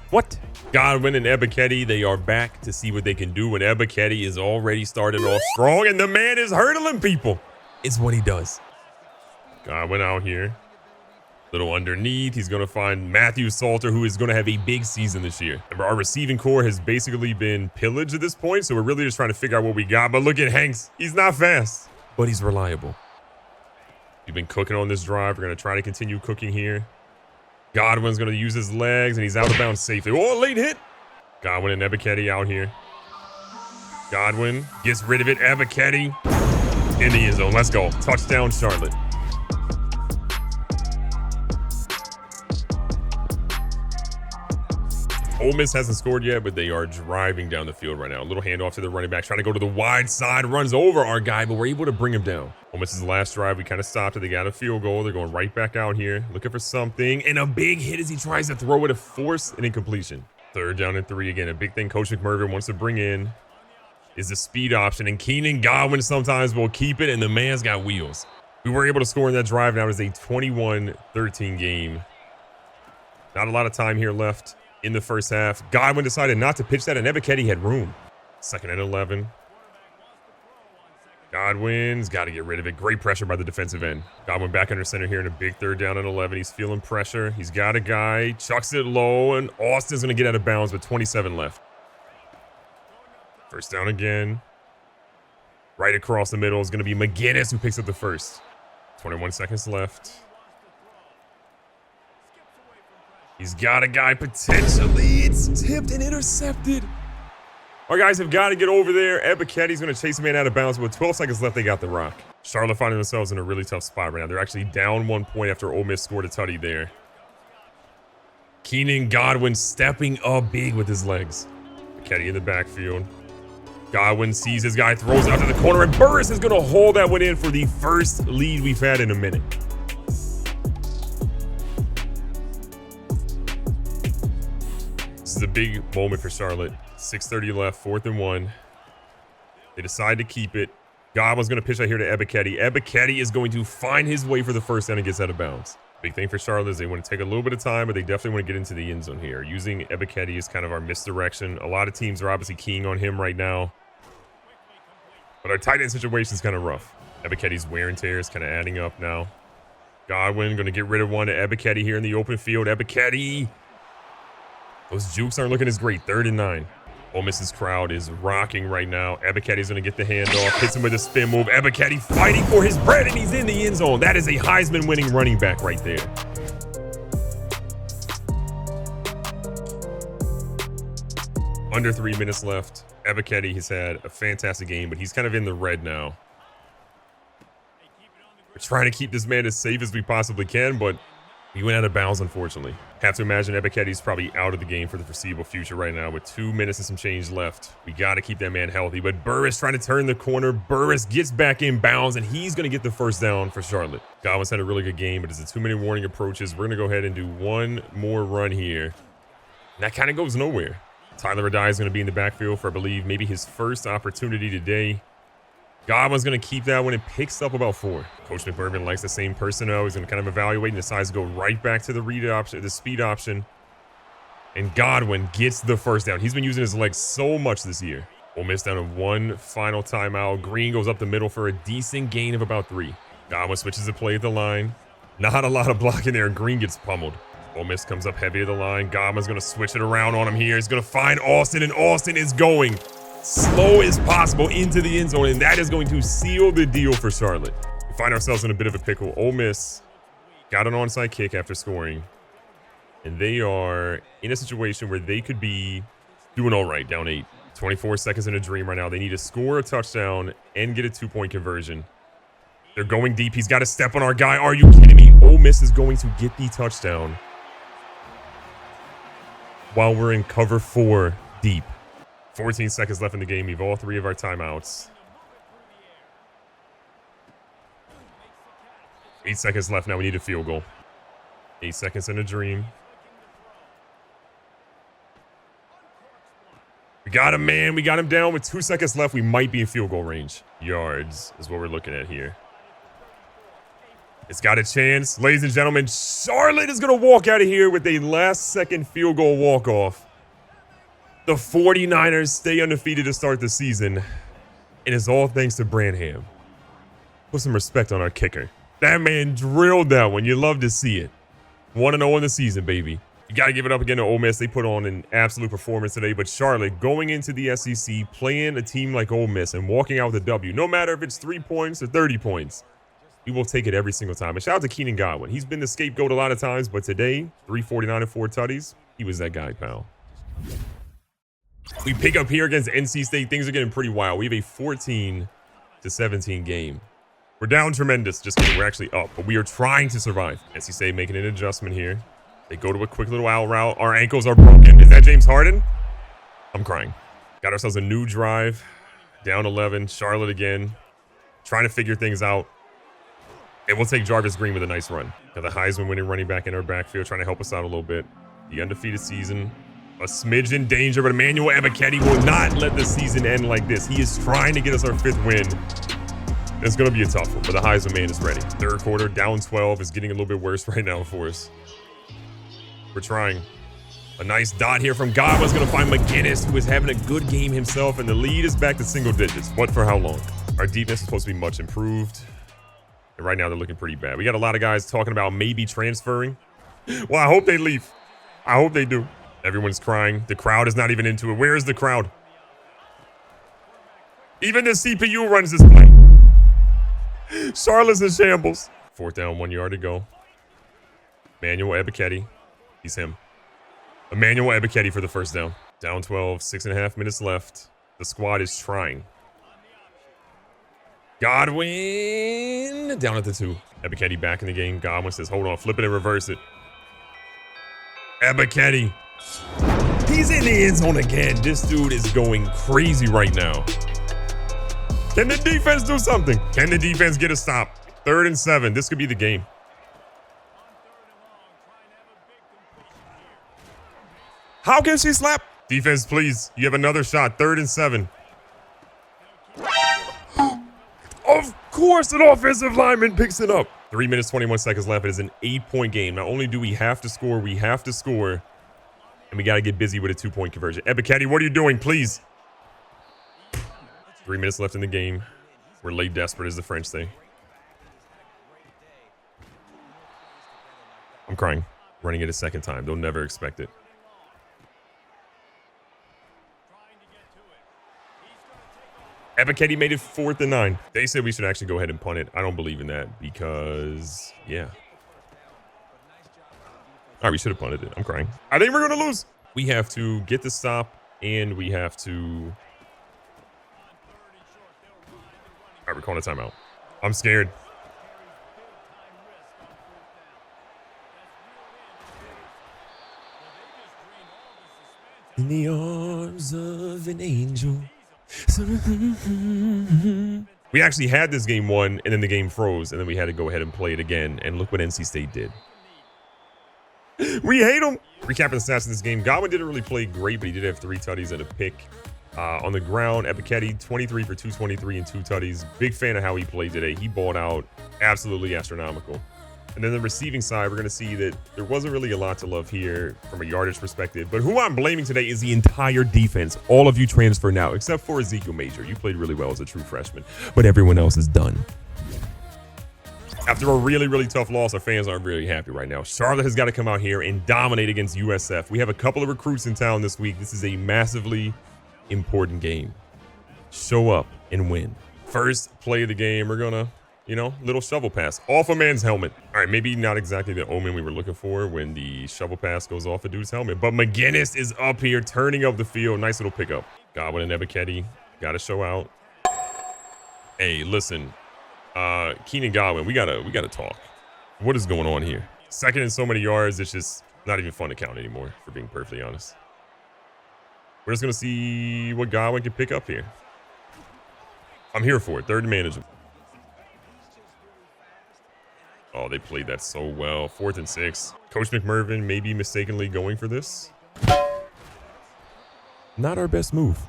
What? Godwin and Ebiketie, they are back to see what they can do when Ebiketie is already started off strong, and the man is hurdling people. It's what he does. Godwin out here. Little underneath, he's going to find Matthew Salter, who is going to have a big season this year. Remember, our receiving core has basically been pillaged at this point, so we're really just trying to figure out what we got. But look at Hanks. He's not fast, but he's reliable. We've been cooking on this drive. We're going to try to continue cooking here. Godwin's going to use his legs, and he's out of bounds safely. Oh, late hit. Godwin and Ebiketie out here. Godwin gets rid of it. Ebiketie in the end zone. Let's go. Touchdown, Charlotte. Ole Miss hasn't scored yet, but they are driving down the field right now. A little handoff to the running back, trying to go to the wide side, runs over our guy, but we're able to bring him down. Ole Miss's last drive, we kind of stopped it. They got a field goal. They're going right back out here, looking for something, and a big hit as he tries to throw it, to force an incompletion. 3rd down and 3 again. A big thing Coach McMurphy wants to bring in is the speed option, and Keenan Godwin sometimes will keep it, and the man's got wheels. We were able to score in that drive. Now it's a 21-13 game. Not a lot of time here left in the first half. Godwin decided not to pitch that, and Ebiketie had room. 2nd and 11. Godwin's got to get rid of it. Great pressure by the defensive end. Godwin back under center here in a big 3rd down and 11. He's feeling pressure. He's got a guy. Chucks it low, and Austin's going to get out of bounds with 27 left. 1st down again. Right across the middle is going to be McGinnis, who picks up the first. 21 seconds left. He's got a guy potentially. It's tipped and intercepted. Our guys have got to get over there. Ebiketie's going to chase a man out of bounds. With 12 seconds left, they got the rock. Charlotte finding themselves in a really tough spot right now. They're actually down 1 point after Ole Miss scored a tutty there. Keenan Godwin stepping up big with his legs. Ebiketie in the backfield. Godwin sees his guy, throws it out to the corner, and Burris is going to hold that one in for the first lead we've had in a minute. This is a big moment for Charlotte. 6:30 left, 4th and 1. They decide to keep it. Godwin's going to pitch out here to Ebiketie. Ebiketie is going to find his way for the first down and gets out of bounds. Big thing for Charlotte is they want to take a little bit of time, but they definitely want to get into the end zone here. Using Ebiketie is kind of our misdirection. A lot of teams are obviously keying on him right now. But our tight end situation is kind of rough. Ebiketie's wear and tear is kind of adding up now. Godwin going to get rid of one to Ebiketie here in the open field. Ebiketie. Those jukes aren't looking as great. 3rd and 9. Ole Miss's crowd is rocking right now. Ebiketie's going to get the handoff. Hits him with a spin move. Ebiketie fighting for his bread, and he's in the end zone. That is a Heisman-winning running back right there. Under 3 minutes left. Ebiketie has had a fantastic game, but he's kind of in the red now. We're trying to keep this man as safe as we possibly can, but he went out of bounds, unfortunately. Have to imagine Ebiketie's probably out of the game for the foreseeable future right now with 2 minutes and some change left. We got to keep that man healthy, but Burris trying to turn the corner. Burris gets back in bounds, and he's going to get the first down for Charlotte. Godwin's had a really good game, but as the 2-minute warning approaches, we're going to go ahead and do one more run here. And that kind of goes nowhere. Tyler Adai is going to be in the backfield for, I believe, maybe his first opportunity today. Godwin's going to keep that one and picks up about 4. Coach McBurman likes the same personnel. He's going to kind of evaluate and decides to go right back to the read option, the speed option. And Godwin gets the first down. He's been using his legs so much this year. Ole Miss down to 1 final timeout. Green goes up the middle for a decent gain of about 3. Godwin switches the play at the line. Not a lot of blocking there, and Green gets pummeled. Ole Miss comes up heavy at the line. Godwin's going to switch it around on him here. He's going to find Austin, and Austin is going slow as possible into the end zone, and that is going to seal the deal for Charlotte. We find ourselves in a bit of a pickle. Ole Miss got an onside kick after scoring, and they are in a situation where they could be doing all right, down 8. 24 seconds in a dream right now. They need to score a touchdown and get a 2-point conversion. They're going deep. He's got to step on our guy. Are you kidding me? Ole Miss is going to get the touchdown while we're in cover 4 deep. 14 seconds left in the game. We have all 3 of our timeouts. 8 seconds left now. We need a field goal. 8 seconds in a dream. We got him, man. We got him down with 2 seconds left. We might be in field goal range. Yards is what we're looking at here. It's got a chance. Ladies and gentlemen, Charlotte is going to walk out of here with a last-second field goal walk-off. The 49ers stay undefeated to start the season. And it's all thanks to Branham. Put some respect on our kicker. That man drilled that one. You love to see it. 1-0 in the season, baby. You got to give it up again to Ole Miss. They put on an absolute performance today. But Charlotte, going into the SEC, playing a team like Ole Miss and walking out with a W, no matter if it's 3 points or 30 points, we will take it every single time. And shout out to Keenan Godwin. He's been the scapegoat a lot of times, but today, 349 and 4 tutties, he was that guy, pal. We pick up here against NC State. Things are getting pretty wild. We have a 14-17 game. We're down tremendous. Just kidding. We're actually up, but we are trying to survive. NC State making an adjustment here. They go to a quick little out route. Our ankles are broken. Is that James Harden? I'm crying. Got ourselves a new drive. Down 11. Charlotte again. Trying to figure things out. And we'll take Jarvis Green with a nice run. Got the Heisman winning running back in our backfield, trying to help us out a little bit. The undefeated season. A smidge in danger, but Emmanuel Ebiketie will not let the season end like this. He is trying to get us our 5th win. It's going to be a tough one, but the Heisman man is ready. 3rd quarter, down 12, is getting a little bit worse right now for us. We're trying. A nice dot here from Godwin's going to find McGinnis, who is having a good game himself, and the lead is back to single digits. But for how long? Our defense is supposed to be much improved. And right now, they're looking pretty bad. We got a lot of guys talking about maybe transferring. Well, I hope they leave. I hope they do. Everyone's crying. The crowd is not even into it. Where is the crowd? Even the CPU runs this play. Charlotte's in shambles. 4th down, 1 yard to go. Emmanuel Ebiketie. He's him. Emmanuel Ebiketie for the first down. Down 12, 6.5 minutes left. The squad is trying. Godwin down at the 2. Ebiketie back in the game. Godwin says, hold on, flip it and reverse it. Ebiketie. He's in the end zone again. This dude is going crazy right now. Can the defense do something? Can the defense get a stop? 3rd and 7. This could be the game. How can she slap? Defense, please. You have another shot. 3rd and 7. Of course, an offensive lineman picks it up. 3 minutes, 21 seconds left. It is an 8-point game. Not only do we have to score, we have to score. And we got to get busy with a 2-point conversion. Ebiketie, what are you doing? Please. 3 minutes left in the game. We're late desperate, as the French say. I'm crying. Running it a second time. They'll never expect it. Ebiketie made it 4th and 9. They said we should actually go ahead and punt it. I don't believe in that because, yeah. All right, we should have punted it. I'm crying. I think we're going to lose. We have to get the stop, and we have to... All right, we're calling a timeout. I'm scared. In the arms of an angel. We actually had this game won, and then the game froze, and then we had to go ahead and play it again. And look what NC State did. We hate him. Recapping the stats in this game. Godwin didn't really play great, but he did have 3 tutties and a pick. On the ground, Ebiketie, 23 for 223 and 2 tutties. Big fan of how he played today. He balled out absolutely astronomical. And then the receiving side, we're going to see that there wasn't really a lot to love here from a yardage perspective. But who I'm blaming today is the entire defense. All of you transfer now, except for Ezekiel Major. You played really well as a true freshman, but everyone else is done. After a really, really tough loss, our fans aren't really happy right now. Charlotte has got to come out here and dominate against USF. We have a couple of recruits in town this week. This is a massively important game. Show up and win. First play of the game, we're going to, little shovel pass off a man's helmet. All right, maybe not exactly the omen we were looking for when the shovel pass goes off a dude's helmet, but McGinnis is up here turning up the field. Nice little pickup. Godwin and Ebiketie got to show out. Hey, listen, Keenan Godwin, we gotta talk. What is going on here? Second in so many yards, it's just not even fun to count anymore, for being perfectly honest. We're just gonna see what Godwin can pick up here. I'm here for it. Third and manageable. Oh, they played that so well. 4th and 6. Coach McMurphy may be mistakenly going for this. Not our best move.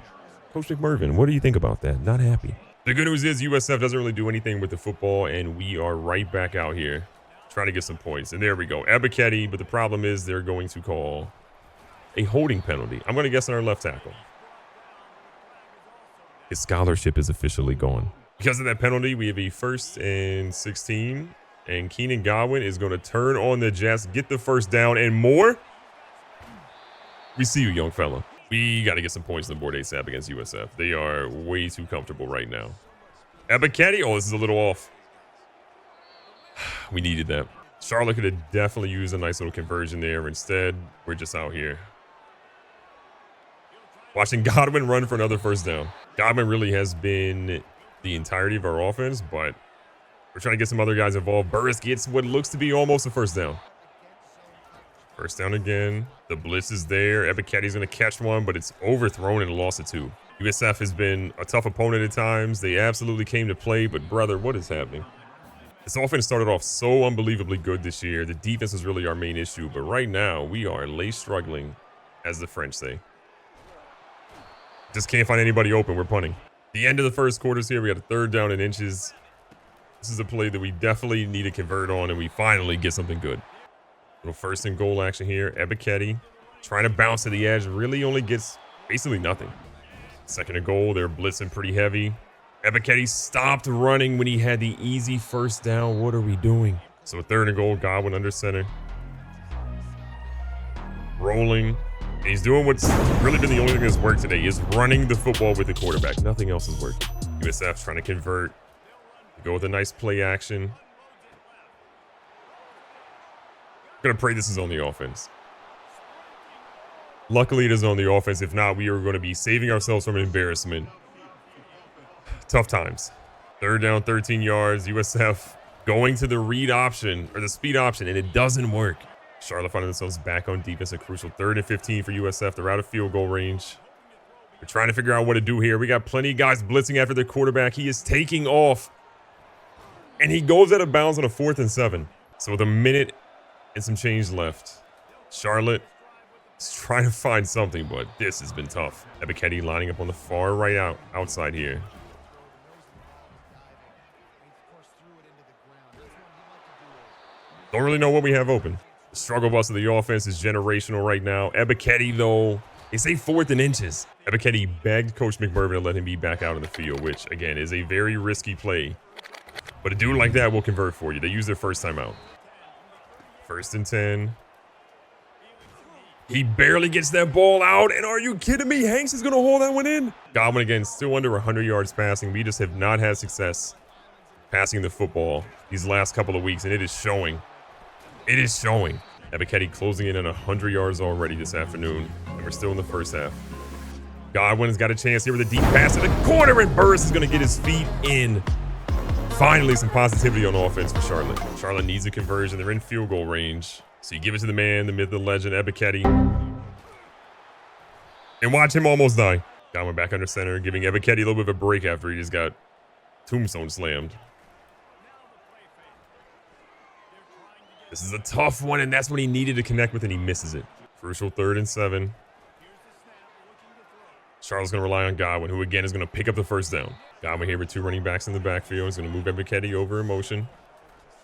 Coach McMurphy, what do you think about that? Not happy. The good news is USF doesn't really do anything with the football, and we are right back out here trying to get some points. And there we go. Ebiketie, but the problem is they're going to call a holding penalty. I'm going to guess on our left tackle. His scholarship is officially gone. Because of that penalty, we have a 1st and 16. And Keenan Godwin is going to turn on the Jets, get the first down and more. We see you, young fella. We got to get some points on the board ASAP against USF. They are way too comfortable right now. Ebiketie, oh, this is a little off. We needed that. Charlotte could have definitely used a nice little conversion there. Instead, we're just out here watching Godwin run for another first down. Godwin really has been the entirety of our offense, but we're trying to get some other guys involved. Burris gets what looks to be almost a first down. First down again. The blitz is there. Ebiketie's going to catch one, but it's overthrown and lost it too. USF has been a tough opponent at times. They absolutely came to play, but brother, what is happening? This offense started off so unbelievably good this year. The defense is really our main issue, but right now we are late struggling, as the French say. Just can't find anybody open. We're punting. The end of the first quarter's here. We got a 3rd down and inches. This is a play that we definitely need to convert on, and we finally get something good. Little 1st and goal action here. Ebiketie trying to bounce to the edge. Really only gets basically nothing. 2nd and goal. They're blitzing pretty heavy. Ebiketie stopped running when he had the easy first down. What are we doing? So 3rd and goal. Godwin under center. Rolling. And he's doing what's really been the only thing that's worked today, is running the football with the quarterback. Nothing else is working. USF's trying to convert. Go with a nice play action. Gonna pray this is on the offense. Luckily, it is on the offense. If not, we are going to be saving ourselves from an embarrassment. Tough times. 3rd down, 13 yards. USF going to the read option, or the speed option, and it doesn't work. Charlotte finding themselves back on defense. A crucial 3rd and 15 for USF. They're out of field goal range. We're trying to figure out what to do here. We got plenty of guys blitzing after their quarterback. He is taking off. And he goes out of bounds on a 4th and 7. So with a minute and some change left, Charlotte is trying to find something, but this has been tough. Ebiketie lining up on the far right outside here. Don't really know what we have open. The struggle bus of the offense is generational right now. Ebiketie, though, they say 4th and inches. Ebiketie begged Coach McMurphy to let him be back out in the field, which, again, is a very risky play. But a dude like that will convert for you. They use their first time out. 1st and 10. He barely gets that ball out. And are you kidding me? Hanks is going to hold that one in. Godwin, again, still under 100 yards passing. We just have not had success passing the football these last couple of weeks, and it is showing. It is showing. Ebiketie closing in on 100 yards already this afternoon, and we're still in the first half. Godwin's got a chance here with a deep pass to the corner, and Burris is going to get his feet in. Finally, some positivity on offense for Charlotte. Charlotte needs a conversion. They're in field goal range. So you give it to the man, the myth, the legend, Ebiketie. And watch him almost die. Godwin back under center, giving Ebiketie a little bit of a break after he just got tombstone slammed. This is a tough one, and that's what he needed to connect with, and he misses it. Crucial 3rd and 7. Charlotte's going to rely on Godwin, who again is going to pick up the first down. Godwin here with 2 running backs in the backfield. He's going to move Ebiketie over in motion.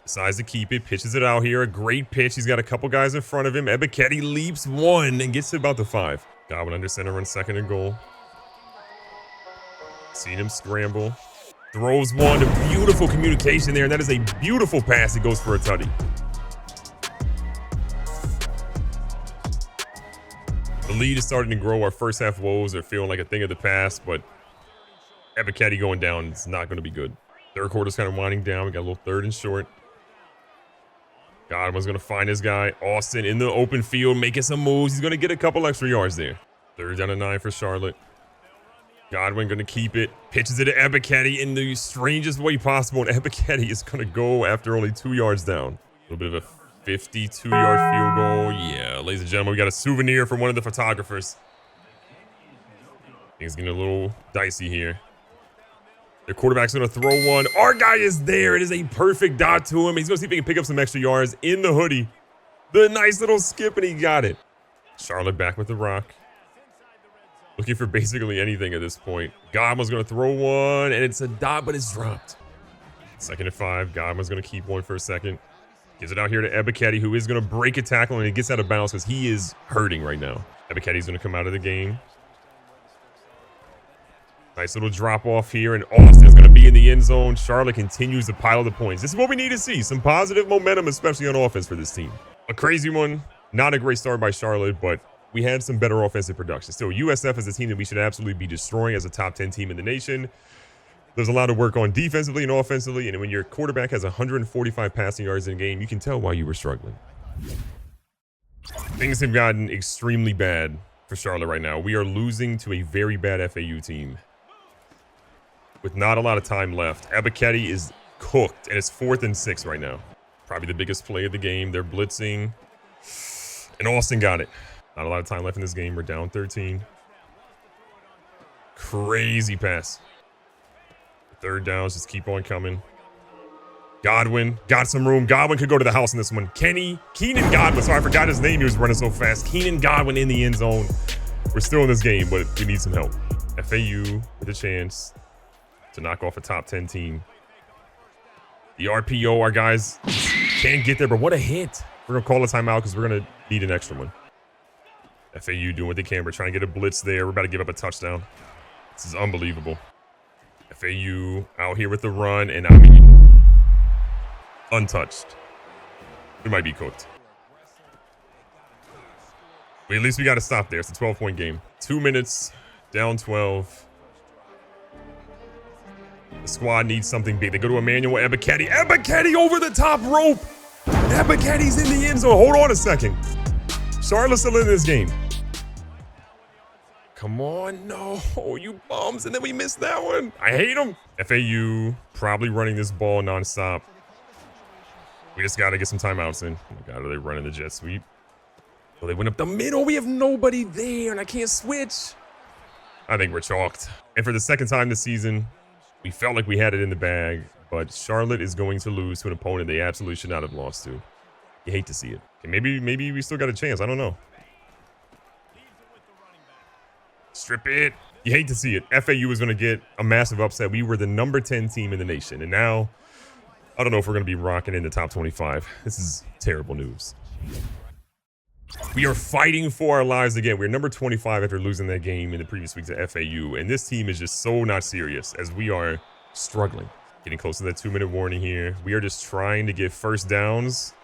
Decides to keep it, pitches it out here. A great pitch. He's got a couple guys in front of him. Ebiketie leaps 1 and gets to about the 5. Godwin under center, runs 2nd and goal. Seen him scramble. Throws one. Beautiful communication there, and that is a beautiful pass. It goes for a tutty. The lead is starting to grow. Our first half woes are feeling like a thing of the past, but Ebiketie going down is not going to be good. Third quarter's kind of winding down. We got a little 3rd and short. Godwin's going to find his guy. Austin in the open field, making some moves. He's going to get a couple extra yards there. 3rd down and 9 for Charlotte. Godwin going to keep it. Pitches it to Ebiketie in the strangest way possible, and Ebiketie is going to go after only 2 yards down. A little bit of a 52-yard field goal. Yeah, ladies and gentlemen, we got a souvenir from one of the photographers. Things getting a little dicey here. Their quarterback's going to throw one. Our guy is there. It is a perfect dot to him. He's going to see if he can pick up some extra yards in the hoodie. The nice little skip, and he got it. Charlotte back with the rock. Looking for basically anything at this point. Godwin's going to throw one, and it's a dot, but it's dropped. 2nd and 5. Godwin's going to keep one for a second. Gives it out here to Ebiketie, who is going to break a tackle, and he gets out of bounds because he is hurting right now. Ebiketie's going to come out of the game. Nice little drop off here, and Austin's going to be in the end zone. Charlotte continues to pile the points. This is what we need to see. Some positive momentum, especially on offense for this team. A crazy one. Not a great start by Charlotte, but we had some better offensive production. Still, USF is a team that we should absolutely be destroying as a top 10 team in the nation. There's a lot of work on defensively and offensively, and when your quarterback has 145 passing yards in a game, you can tell why you were struggling. Things have gotten extremely bad for Charlotte right now. We are losing to a very bad FAU team with not a lot of time left. Ebiketie is cooked, and it's 4th and 6 right now. Probably the biggest play of the game. They're blitzing, and Austin got it. Not a lot of time left in this game. We're down 13. Crazy pass. 3rd downs just keep on coming. Godwin got some room. Godwin could go to the house in this one. Keenan Godwin. Sorry, I forgot his name. He was running so fast. Keenan Godwin in the end zone. We're still in this game, but we need some help. FAU with a chance to knock off a top 10 team. The RPO, our guys can't get there, but what a hit. We're going to call a timeout because we're going to need an extra one. FAU doing what they can. We're trying to get a blitz there. We're about to give up a touchdown. This is unbelievable. FAU out here with the run, and I mean, untouched. We might be cooked. At least we got to stop there. It's a 12-point game. 2 minutes, down 12. The squad needs something big. They go to Emmanuel Ebiketie. Ebiketie over the top rope. Ebiketie's in the end zone. Hold on a second. Charlotte's still in this game. Come on, no, you bums. And then we missed that one. I hate them. FAU probably running this ball nonstop. We just got to get some timeouts in. Oh my God, are they running the jet sweep? Oh, they went up the middle. We have nobody there, and I can't switch. I think we're chalked. And for the second time this season, we felt like we had it in the bag, but Charlotte is going to lose to an opponent they absolutely should not have lost to. You hate to see it. Okay, maybe we still got a chance. I don't know. Strip it. You hate to see it. FAU is going to get a massive upset. We were the number 10 team in the nation, and now I don't know if we're going to be rocking in the top 25. This is terrible news. We are fighting for our lives again. We're number 25 after losing that game in the previous week to FAU, and this team is just so not serious as we are struggling. Getting close to that 2-minute warning here. We are just trying to get first downs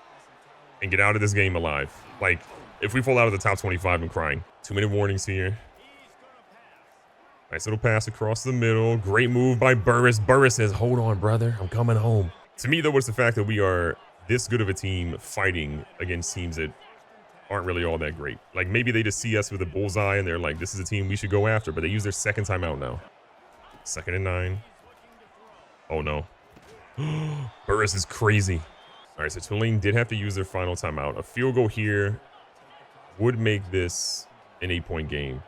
and get out of this game alive. Like, if we fall out of the top 25, I'm crying. 2-minute warnings here. Nice little pass across the middle. Great move by Burris. Burris says, hold on, brother. I'm coming home. To me, though, it's the fact that we are this good of a team fighting against teams that aren't really all that great. Like, maybe they just see us with a bullseye and they're like, this is a team we should go after. But they use their second timeout now. 2nd and 9. Oh, no. Burris is crazy. All right, so Tulane did have to use their final timeout. A field goal here would make this an 8-point game.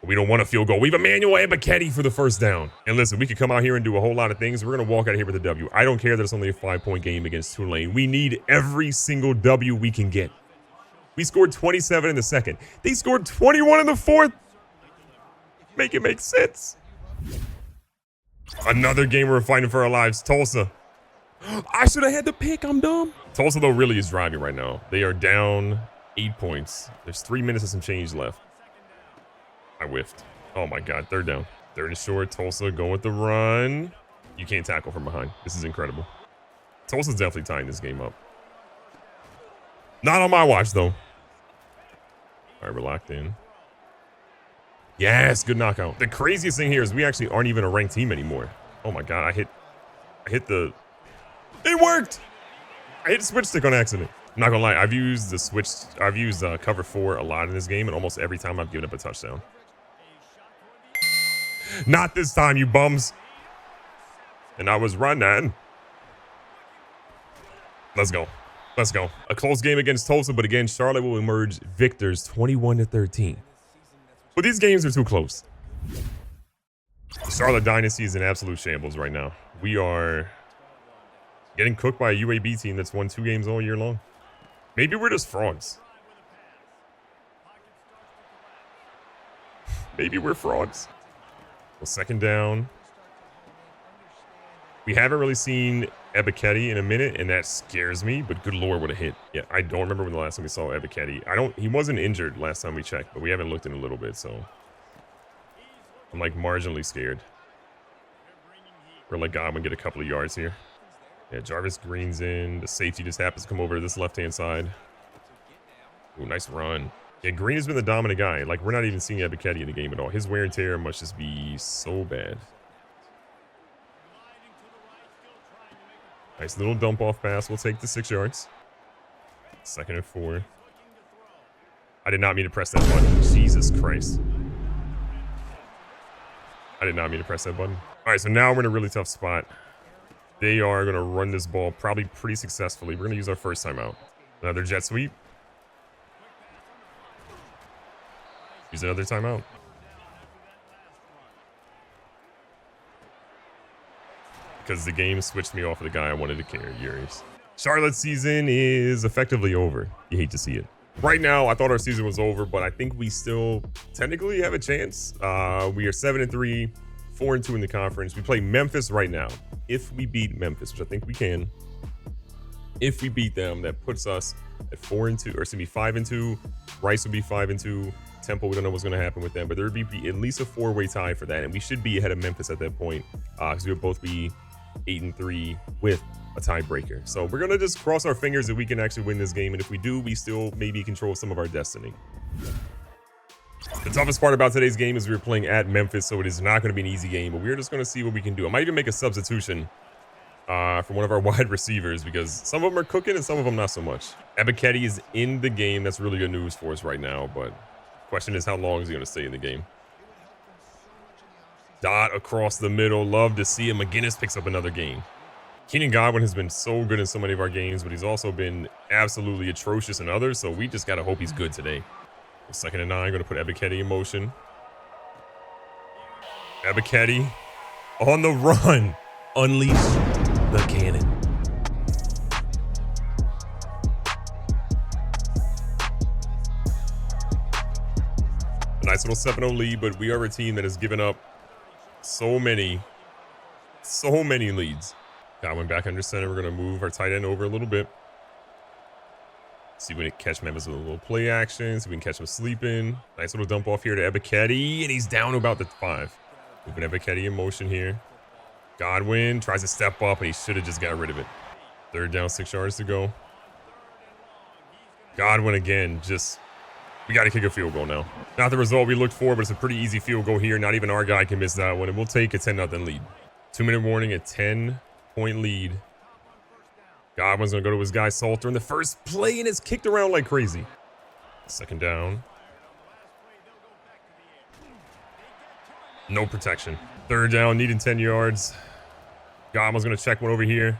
We don't want a field goal. We have Emmanuel Ebiketie for the first down. And listen, we could come out here and do a whole lot of things. We're going to walk out of here with a W. I don't care that it's only a 5-point game against Tulane. We need every single W we can get. We scored 27 in the second. They scored 21 in the fourth. Make it make sense. Another game we're fighting for our lives. Tulsa. I should have had the pick. I'm dumb. Tulsa, though, really is driving right now. They are down 8 points. There's 3 minutes and some change left. I whiffed. Oh, my God. Third down. Third and short. Tulsa going with the run. You can't tackle from behind. This is incredible. Tulsa's definitely tying this game up. Not on my watch, though. All right, we're locked in. Yes, good knockout. The craziest thing here is we actually aren't even a ranked team anymore. Oh, my God. I hit the... It worked! I hit the switch stick on accident. I'm not gonna lie, I've used cover 4 a lot in this game, and almost every time I've given up a touchdown. Not this time, you bums. And I was running. Let's go. Let's go. A close game against Tulsa, but again, Charlotte will emerge victors 21-13. But these games are too close. The Charlotte Dynasty is in absolute shambles right now. We are getting cooked by a UAB team that's won 2 games all year long. Maybe we're just frauds. Maybe we're frauds. Well, second down. We haven't really seen Ebiketie in a minute, and that scares me, but good Lord, what a hit. Yeah, I don't remember when the last time we saw Ebiketie. He wasn't injured last time we checked, but we haven't looked in a little bit, so I'm like marginally scared. We're like Godwin get a couple of yards here. Yeah, Jarvis Green's in. The safety just happens to come over to this left-hand side. Ooh, nice run. Yeah, Green has been the dominant guy. Like, we're not even seeing Ebiketie in the game at all. His wear and tear must just be so bad. Nice little dump-off pass. We'll take the 6 yards. 2nd and 4. I did not mean to press that button. Jesus Christ. I did not mean to press that button. All right, so now we're in a really tough spot. They are going to run this ball probably pretty successfully. We're going to use our first timeout. Another jet sweep. Use another timeout. Because the game switched me off of the guy I wanted to carry, Uri's. Charlotte's season is effectively over. You hate to see it. Right now, I thought our season was over, but I think we still technically have a chance. We are 7-3, 4-2 in the conference. We play Memphis right now. If we beat Memphis, which I think we can, if we beat them, that puts us at 4-2, or excuse me, 5-2. Rice would be 5-2. Temple, we don't know what's going to happen with them, but there would be at least a 4-way tie for that, and we should be ahead of Memphis at that point, because we would both be 8-3 with a tiebreaker. So we're going to just cross our fingers that we can actually win this game, and if we do, we still maybe control some of our destiny. The toughest part about today's game is we're playing at Memphis, so it is not going to be an easy game, but we're just going to see what we can do. I might even make a substitution for one of our wide receivers, because some of them are cooking and some of them not so much. Ebiketie is in the game. That's really good news for us right now, but question is, how long is he going to stay in the game? Dot across the middle. Love to see it. McGinnis picks up another game. Keenan Godwin has been so good in so many of our games, but he's also been absolutely atrocious in others, so we just got to hope he's good today. 2nd and 9, going to put Ebiketie in motion. Ebiketie on the run. Unleash the cannon. A nice little 7-0 lead, but we are a team that has given up so many leads. Godwin back under center. We're going to move our tight end over a little bit. See if we can catch Memphis with a little play action. See if we can catch him sleeping. Nice little dump off here to Ebiketie, and he's down to about the 5. Moving Ebiketie in motion here. Godwin tries to step up, and he should have just got rid of it. 3rd down, 6 yards to go. Godwin again, we got to kick a field goal now. Not the result we looked for, but it's a pretty easy field goal here. Not even our guy can miss that one, and we'll take a 10-0 lead. 2-minute warning, a 10-point lead. Godwin's going to go to his guy, Salter, in the first play, and it's kicked around like crazy. 2nd down. No protection. 3rd down, needing 10 yards. Godwin's going to check one over here.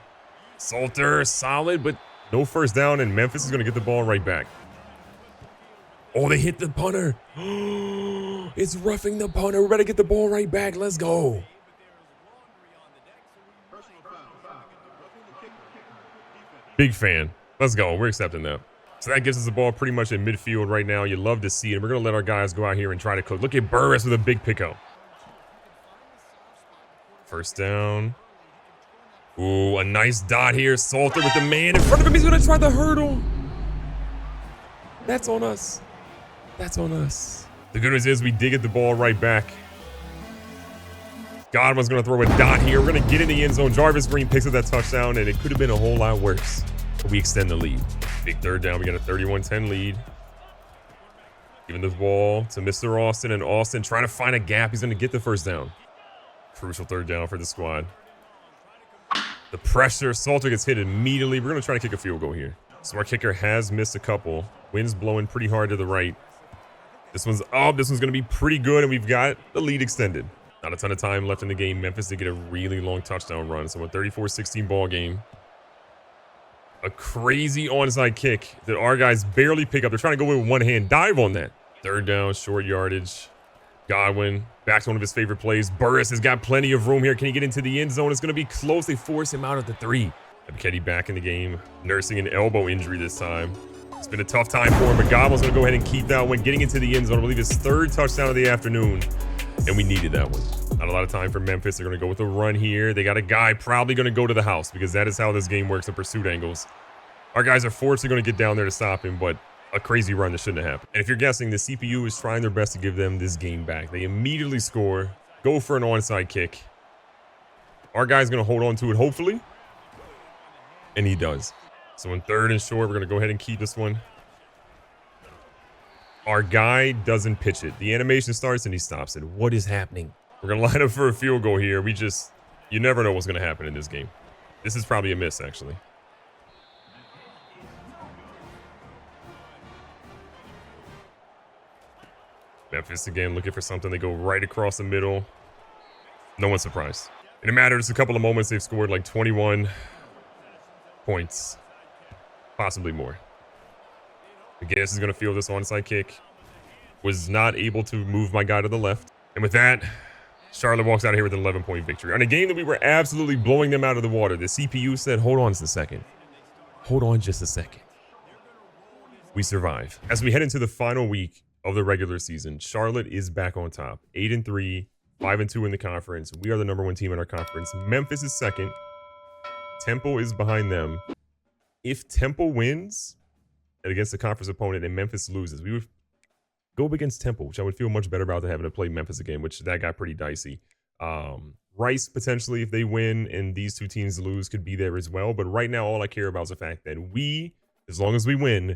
Salter, solid, but no first down, and Memphis is going to get the ball right back. Oh, they hit the punter. It's roughing the punter. We better get the ball right back. Let's go. Big fan. Let's go. We're accepting that. So that gives us the ball pretty much in midfield right now. You love to see it. And we're going to let our guys go out here and try to cook. Look at Burris with a big pickup. First down. Ooh, a nice dot here. Salter with the man in front of him. He's going to try the hurdle. That's on us. That's on us. The good news is we did get the ball right back. Godwin's going to throw a dot here. We're going to get in the end zone. Jarvis Green picks up that touchdown, and it could have been a whole lot worse. But we extend the lead. Big third down. We got a 31-10 lead. Giving the ball to Mr. Austin, and Austin trying to find a gap. He's going to get the first down. Crucial third down for the squad. The pressure. Salter gets hit immediately. We're going to try to kick a field goal here. So our kicker has missed a couple. Wind's blowing pretty hard to the right. This one's up. This one's going to be pretty good, and we've got the lead extended. Not a ton of time left in the game. Memphis did get a really long touchdown run. So a 34-16 ball game. A crazy onside kick that our guys barely pick up. They're trying to go with one hand. Dive on that. Third down, short yardage. Godwin back to one of his favorite plays. Burris has got plenty of room here. Can he get into the end zone? It's going to be close. They force him out at the 3. Ebiketie back in the game, nursing an elbow injury this time. It's been a tough time for him, but Godwin's going to go ahead and keep that one. Getting into the end zone, I believe his third touchdown of the afternoon, and we needed that one. Not a lot of time for Memphis. They're going to go with a run here. They got a guy probably going to go to the house because that is how this game works in pursuit angles. Our guys are fortunately going to get down there to stop him, but a crazy run that shouldn't have happened. And if you're guessing, the CPU is trying their best to give them this game back. They immediately score, go for an onside kick. Our guy's going to hold on to it, hopefully, and he does. So in third and short, we're going to go ahead and keep this one. Our guy doesn't pitch it. The animation starts and he stops it. What is happening? We're going to line up for a field goal here. You never know what's going to happen in this game. This is probably a miss, actually. Memphis again looking for something. They go right across the middle. No one's surprised. In a matter of just a couple of moments, they've scored like 21 points. Possibly more. Again, is going to field this onside kick. Was not able to move my guy to the left. And with that, Charlotte walks out of here with an 11-point victory. On a game that we were absolutely blowing them out of the water. The CPU said, hold on just a second. Hold on just a second. We survive. As we head into the final week of the regular season, Charlotte is back on top. 8-3, 5-2 in the conference. We are the #1 team in our conference. Memphis is second. Temple is behind them. If Temple wins against the conference opponent and Memphis loses, we would go up against Temple, which I would feel much better about than having to play Memphis again, which that got pretty dicey. Rice, potentially, if they win and these two teams lose, could be there as well. But right now, all I care about is the fact that we, as long as we win,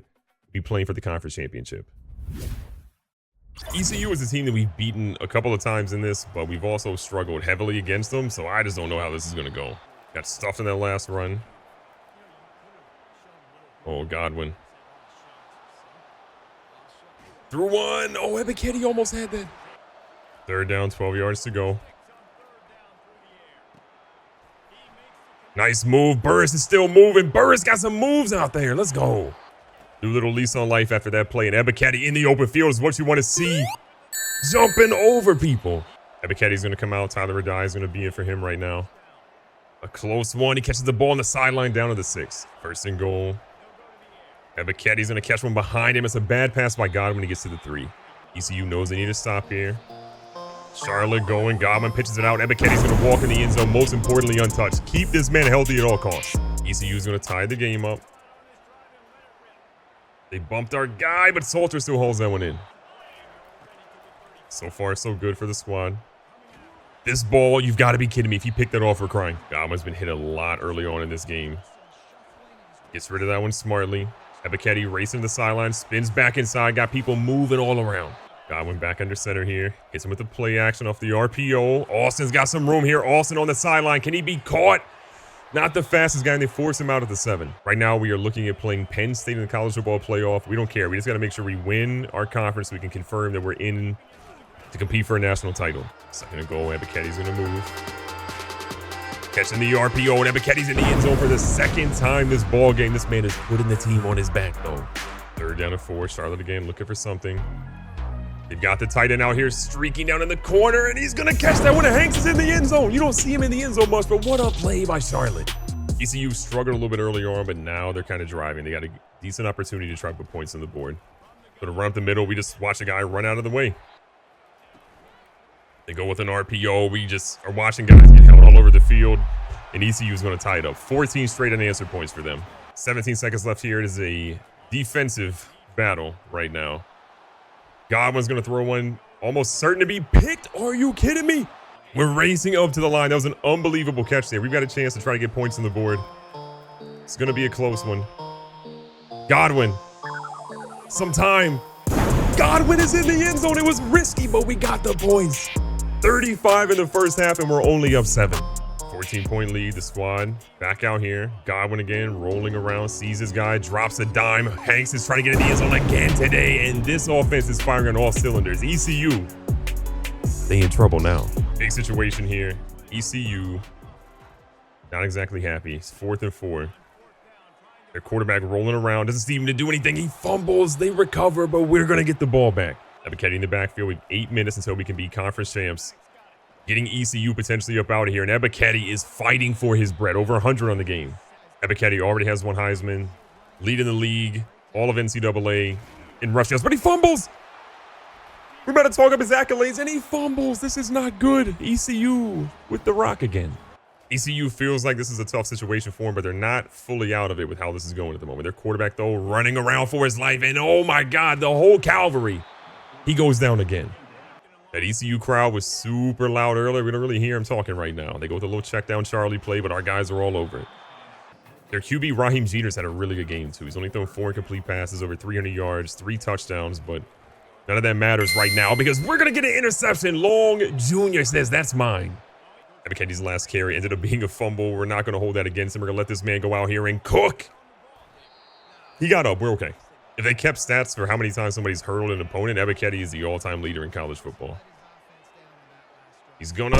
be playing for the conference championship. ECU is a team that we've beaten a couple of times in this, but we've also struggled heavily against them. So I just don't know how this is going to go. Got stuffed in that last run. Oh, Godwin. Threw one. Oh, Ebiketie almost had that. Third down, 12 yards to go. Nice move. Burris is still moving. Burris got some moves out there. Let's go. New little lease on life after that play. And Ebiketie in the open field is what you want to see. Jumping over people. Ebiketie's going to come out. Tyler Radai is going to be in for him right now. A close one. He catches the ball on the sideline down to the 6. First and goal. Ebiketie's going to catch one behind him. It's a bad pass by Godwin when he gets to the 3. ECU knows they need to stop here. Charlotte going. Godwin pitches it out. Ebiketie's going to walk in the end zone. Most importantly, untouched. Keep this man healthy at all costs. ECU's going to tie the game up. They bumped our guy, but Salter still holds that one in. So far, so good for the squad. This ball, you've got to be kidding me if he picked that off, we're crying. Godwin's been hit a lot early on in this game. Gets rid of that one smartly. Ebiketie racing the sideline, spins back inside, got people moving all around. Godwin back under center here. Hits him with the play action off the RPO. Austin's got some room here. Austin on the sideline. Can he be caught? Not the fastest guy, and they force him out at the 7. Right now, we are looking at playing Penn State in the college football playoff. We don't care. We just got to make sure we win our conference so we can confirm that we're in to compete for a national title. Second and goal. Ebiketie's going to move. Catching the RPO, and Ebiketie's in the end zone for the second time this ball game. This man is putting the team on his back, though. Third down and 4. Charlotte again looking for something. They've got the tight end out here streaking down in the corner, and he's going to catch that one. Hanks is in the end zone. You don't see him in the end zone much, but what a play by Charlotte. ECU struggled a little bit earlier on, but now they're kind of driving. They got a decent opportunity to try to put points on the board. So to run up the middle, we just watch a guy run out of the way. They go with an RPO. We just are watching guys get held all over the field, and ECU is going to tie it up. 14 straight unanswered points for them. 17 seconds left here. It is a defensive battle right now. Godwin's going to throw one, almost certain to be picked. Are you kidding me? We're racing up to the line. That was an unbelievable catch there. We've got a chance to try to get points on the board. It's going to be a close one. Godwin. Some time. Godwin is in the end zone. It was risky, but we got the points. 35 in the first half, and we're only up 7. 14-point lead. The squad back out here. Godwin again, rolling around, sees his guy, drops a dime. Hanks is trying to get in the end zone again today, and this offense is firing on all cylinders. ECU, they in trouble now. Big situation here. ECU, not exactly happy. It's 4th and 4. Their quarterback rolling around, doesn't seem to do anything. He fumbles, they recover, but we're going to get the ball back. Ebiketie in the backfield. We have 8 minutes until we can be conference champs. Getting ECU potentially up out of here, and Ebiketie is fighting for his bread. Over 100 on the game. Ebiketie already has 1 Heisman, leading the league, all of NCAA in rush yards, but he fumbles. We're about to talk up his accolades, and he fumbles. This is not good. ECU with the rock again. ECU feels like this is a tough situation for him, but they're not fully out of it with how this is going at the moment. Their quarterback, though, running around for his life, and oh my God, the whole cavalry. He goes down again. That ECU crowd was super loud earlier. We don't really hear him talking right now. They go with a little check down Charlie play, but our guys are all over it. Their QB, Raheem Jeter's had a really good game, too. He's only thrown 4 incomplete passes, over 300 yards, 3 touchdowns, but none of that matters right now because we're going to get an interception. Long Jr. says, that's mine. Ebiketie's last carry ended up being a fumble. We're not going to hold that against him. We're going to let this man go out here and cook. He got up. We're okay. If they kept stats for how many times somebody's hurdled an opponent, Ebiketie is the all-time leader in college football. He's gonna...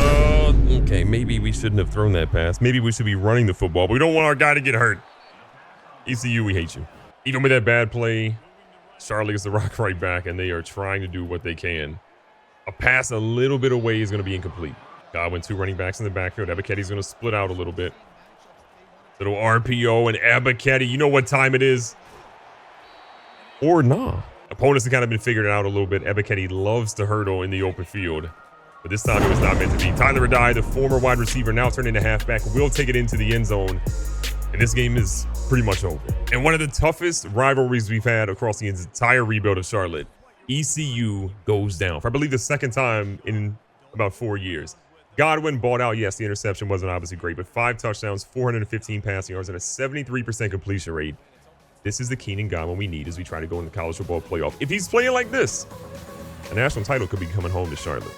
Okay, maybe we shouldn't have thrown that pass. Maybe we should be running the football, but we don't want our guy to get hurt. ECU, we hate you. Even with that bad play, Charlie gets the rock right back, and they are trying to do what they can. A pass a little bit away is going to be incomplete. Godwin, 2 running backs in the backfield. Ebiketie's going to split out a little bit. Little RPO, and Ebiketie, you know what time it is. Or nah. Opponents have kind of been figuring it out a little bit. Ebiketie loves to hurdle in the open field. But this time it was not meant to be. Tyler Adai, the former wide receiver, now turned into halfback, will take it into the end zone. And this game is pretty much over. And one of the toughest rivalries we've had across the entire rebuild of Charlotte, ECU goes down for, I believe, the second time in about 4 years. Godwin balled out. Yes, the interception wasn't obviously great, but 5 touchdowns, 415 passing yards, and a 73% completion rate. This is the Keenan Godwin we need as we try to go in the college football playoff. If he's playing like this, a national title could be coming home to Charlotte.